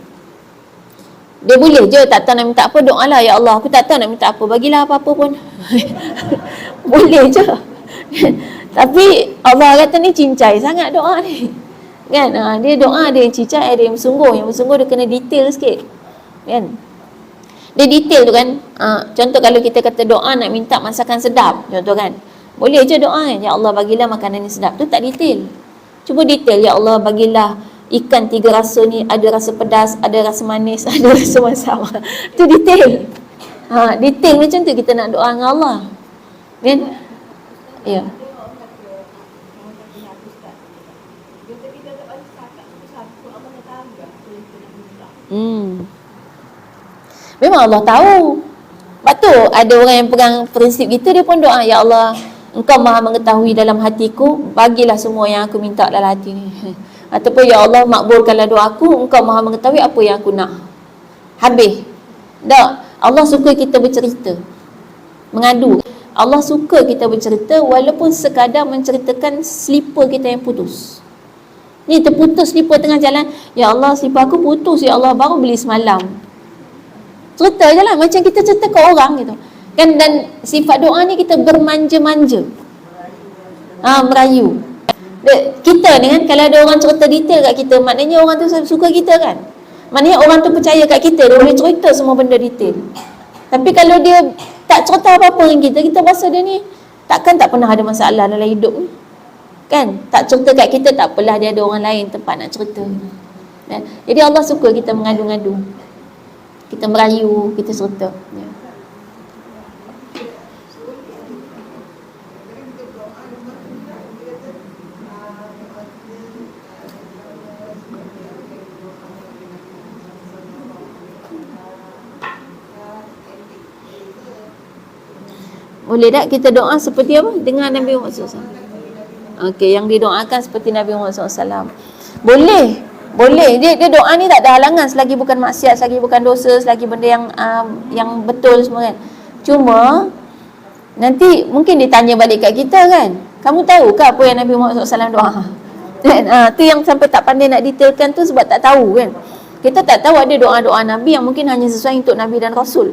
Dia boleh je tak tahu nak minta apa, doalah ya Allah aku tak tahu nak minta apa, bagilah apa-apa pun. Boleh je. Tapi Allah kata ni cincai sangat doa ni. Kan? Dia doa ada yang cincai, ada yang bersungguh. Yang bersungguh dia kena detail sikit. Kan? Dia detail tu kan. Contoh kalau kita kata doa nak minta masakan sedap, contoh kan. Boleh je doa kan, ya Allah bagilah makanan ni sedap. Tu tak detail. Cuba detail, ya Allah bagilah ikan 3 rasa ni, ada rasa pedas, ada rasa manis, ada rasa masam. Tu detail. Detail macam tu kita nak doa dengan Allah. Kan? Ya. Memang Allah tahu. Sebab tu ada orang yang pegang prinsip kita, dia pun doa, ya Allah, Engkau maha mengetahui dalam hatiku, bagilah semua yang aku minta dalam hati ni. Ataupun ya Allah, makbulkanlah doaku, Engkau maha mengetahui apa yang aku nak. Habis. Tak. Allah suka kita bercerita, mengadu. Allah suka kita bercerita walaupun sekadar menceritakan slipper kita yang putus. Ni terputus slipper tengah jalan, ya Allah, slipper aku putus, ya Allah, baru beli semalam. Cerita je lah, macam kita cerita ke orang gitu kan. Dan sifat doa ni kita bermanja-manja, merayu. Kita ni kan, kalau ada orang cerita detail kat kita, maknanya orang tu suka kita kan. Maknanya orang tu percaya kat kita, dia boleh cerita semua benda detail. Tapi kalau dia tak cerita apa-apa dengan kita, kita rasa dia ni takkan tak pernah ada masalah dalam hidup ni kan. Tak cerita kat kita, tak apalah, dia ada orang lain tempat nak cerita. Jadi Allah suka kita mengadu-ngadu, kita merayu, kita cerita. Boleh tak kita doa seperti apa? Dengan Nabi Muhammad SAW. Okey, yang didoakan seperti Nabi Muhammad SAW. Boleh. Boleh. Dia doa ni tak ada halangan selagi bukan maksiat, selagi bukan dosa, selagi benda yang betul semua kan. Cuma nanti mungkin ditanya balik kat kita kan. Kamu tahu ke apa yang Nabi Muhammad SAW doa? Tu yang sampai tak pandai nak detailkan tu sebab tak tahu kan. Kita tak tahu ada doa-doa Nabi yang mungkin hanya sesuai untuk Nabi dan Rasul.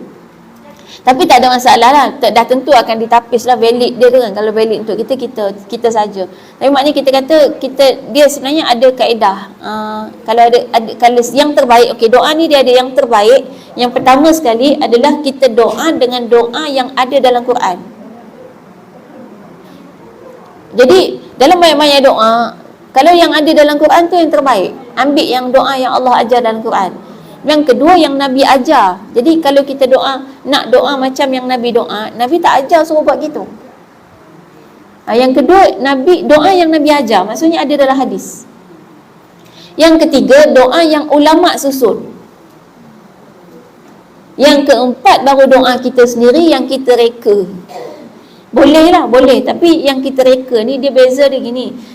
Tapi tak ada masalah lah, dah tentu akan ditapis lah valid dia tu kan. Kalau valid untuk kita saja. Tapi maknanya kita kata dia sebenarnya ada kaedah. Kalau ada kalau yang terbaik, okey, doa ni dia ada yang terbaik. Yang pertama sekali adalah kita doa dengan doa yang ada dalam Quran. Jadi dalam banyak-banyak doa, kalau yang ada dalam Quran tu yang terbaik. Ambil yang doa yang Allah ajar dalam Quran. Yang kedua yang Nabi ajar. Jadi kalau kita nak doa macam yang Nabi doa, Nabi tak ajar suruh buat gitu. Yang kedua, doa yang Nabi ajar, maksudnya ada dalam hadis. Yang ketiga, doa yang ulama susun. Yang keempat, baru doa kita sendiri yang kita reka. Boleh lah, boleh. Tapi yang kita reka ni dia beza dia gini.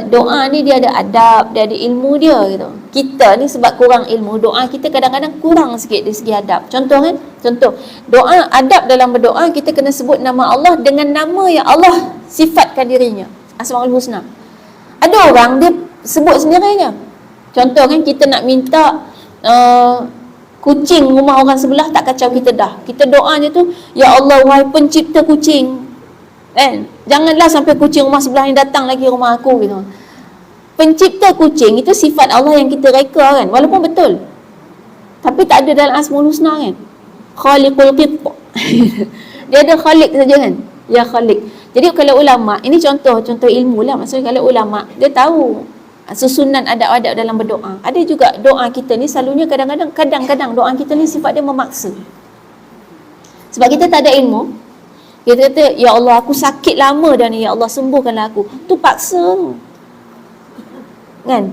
Doa ni dia ada adab, dia ada ilmu dia gitu. Kita ni sebab kurang ilmu, doa kita kadang-kadang kurang sikit dari segi adab. Contoh kan? Contoh, doa adab dalam berdoa, kita kena sebut nama Allah dengan nama yang Allah sifatkan dirinya, Asmaul Husna. Ada orang dia sebut sendirinya. Contoh kan, kita nak minta kucing rumah orang sebelah tak kacau kita dah. Kita doa je tu, ya Allah, wahai pencipta kucing, janganlah sampai kucing rumah sebelah ni datang lagi rumah aku gitu. Pencipta kucing itu sifat Allah yang kita reka kan, walaupun betul. Tapi tak ada dalam Asmaul Husna kan. Khaliqul Qitt. Dia ada khaliq saja kan. Ya khaliq. Jadi kalau ulama, ini contoh ilmu lah. Maksudnya kalau ulama, dia tahu susunan adab-adab dalam berdoa. Ada juga doa kita ni selalunya kadang-kadang doa kita ni sifat dia memaksa. Sebab kita tak ada ilmu. Kita kata, ya Allah, aku sakit lama dah ni, ya Allah, sembuhkanlah aku. Tu paksa kan.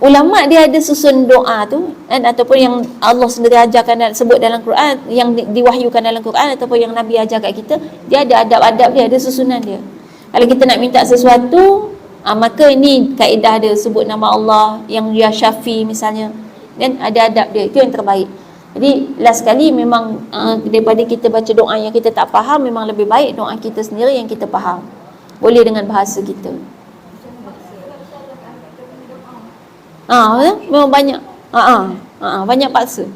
Ulama dia ada susun doa tu kan, ataupun yang Allah sendiri ajarkan sebut dalam Quran, yang diwahyukan dalam Quran, ataupun yang Nabi ajar kat kita, dia ada adab-adab dia, ada susunan dia. Kalau kita nak minta sesuatu, maka ini kaedah dia, sebut nama Allah, yang Ya Syafi misalnya, dan ada adab dia, itu yang terbaik. Jadi last sekali memang daripada kita baca doa yang kita tak faham, memang lebih baik doa kita sendiri yang kita faham. Boleh dengan bahasa kita. Memang banyak. Banyak paksa.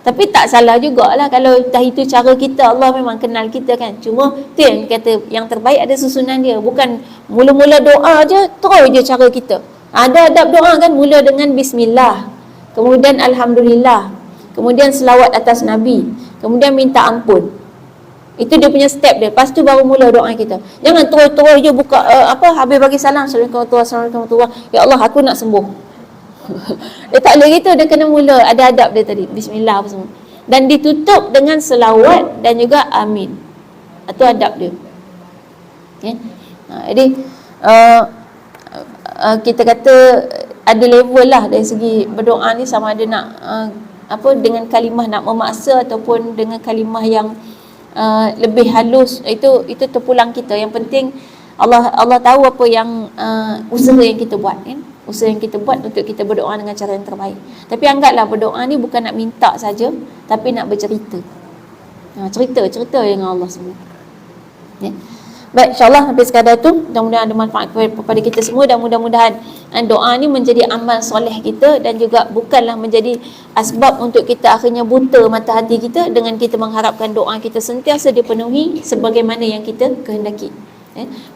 Tapi tak salah jugalah kalau dah itu cara kita, Allah memang kenal kita kan. Cuma tu yang kata yang terbaik ada susunan dia. Bukan mula-mula doa je terus je cara kita. Ada adab doa kan, mula dengan bismillah, kemudian alhamdulillah, kemudian selawat atas Nabi, kemudian minta ampun. Itu dia punya step dia. Lepas tu baru mula doa kita. Jangan terus-terus je buka habis bagi salam, Assalamualaikum, ya Allah, aku nak sembuh. Dia tak boleh gitu, dia kena mula ada adab dia tadi. Bismillah apa semua. dan ditutup dengan selawat dan juga amin. Itu adab dia. Ya. Jadi kita kata ada level lah dari segi berdoa ni, sama ada nak dengan kalimah nak memaksa ataupun dengan kalimah yang lebih halus, itu terpulang kita. Yang penting Allah tahu apa yang usaha yang kita buat, kan? Usaha yang kita buat untuk kita berdoa dengan cara yang terbaik. Tapi anggaplah berdoa ni bukan nak minta saja, tapi nak bercerita. Cerita dengan Allah semua. Ya. Baik, insyaAllah sampai sekadar tu. Mudah-mudahan ada manfaat kepada kita semua, dan mudah-mudahan doa ni menjadi amal soleh kita, dan juga bukanlah menjadi asbab untuk kita akhirnya buta mata hati kita dengan kita mengharapkan doa kita sentiasa dipenuhi sebagaimana yang kita kehendaki.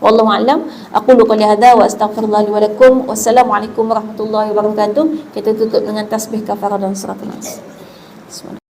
Wallahu a'lam. Aqulu qouli hadza wa astaghfirullah li wa lakum. Wassalamualaikum warahmatullahi wabarakatuh. Kita tutup dengan tasbih kafarah dan surah An-Nas. Bismillah.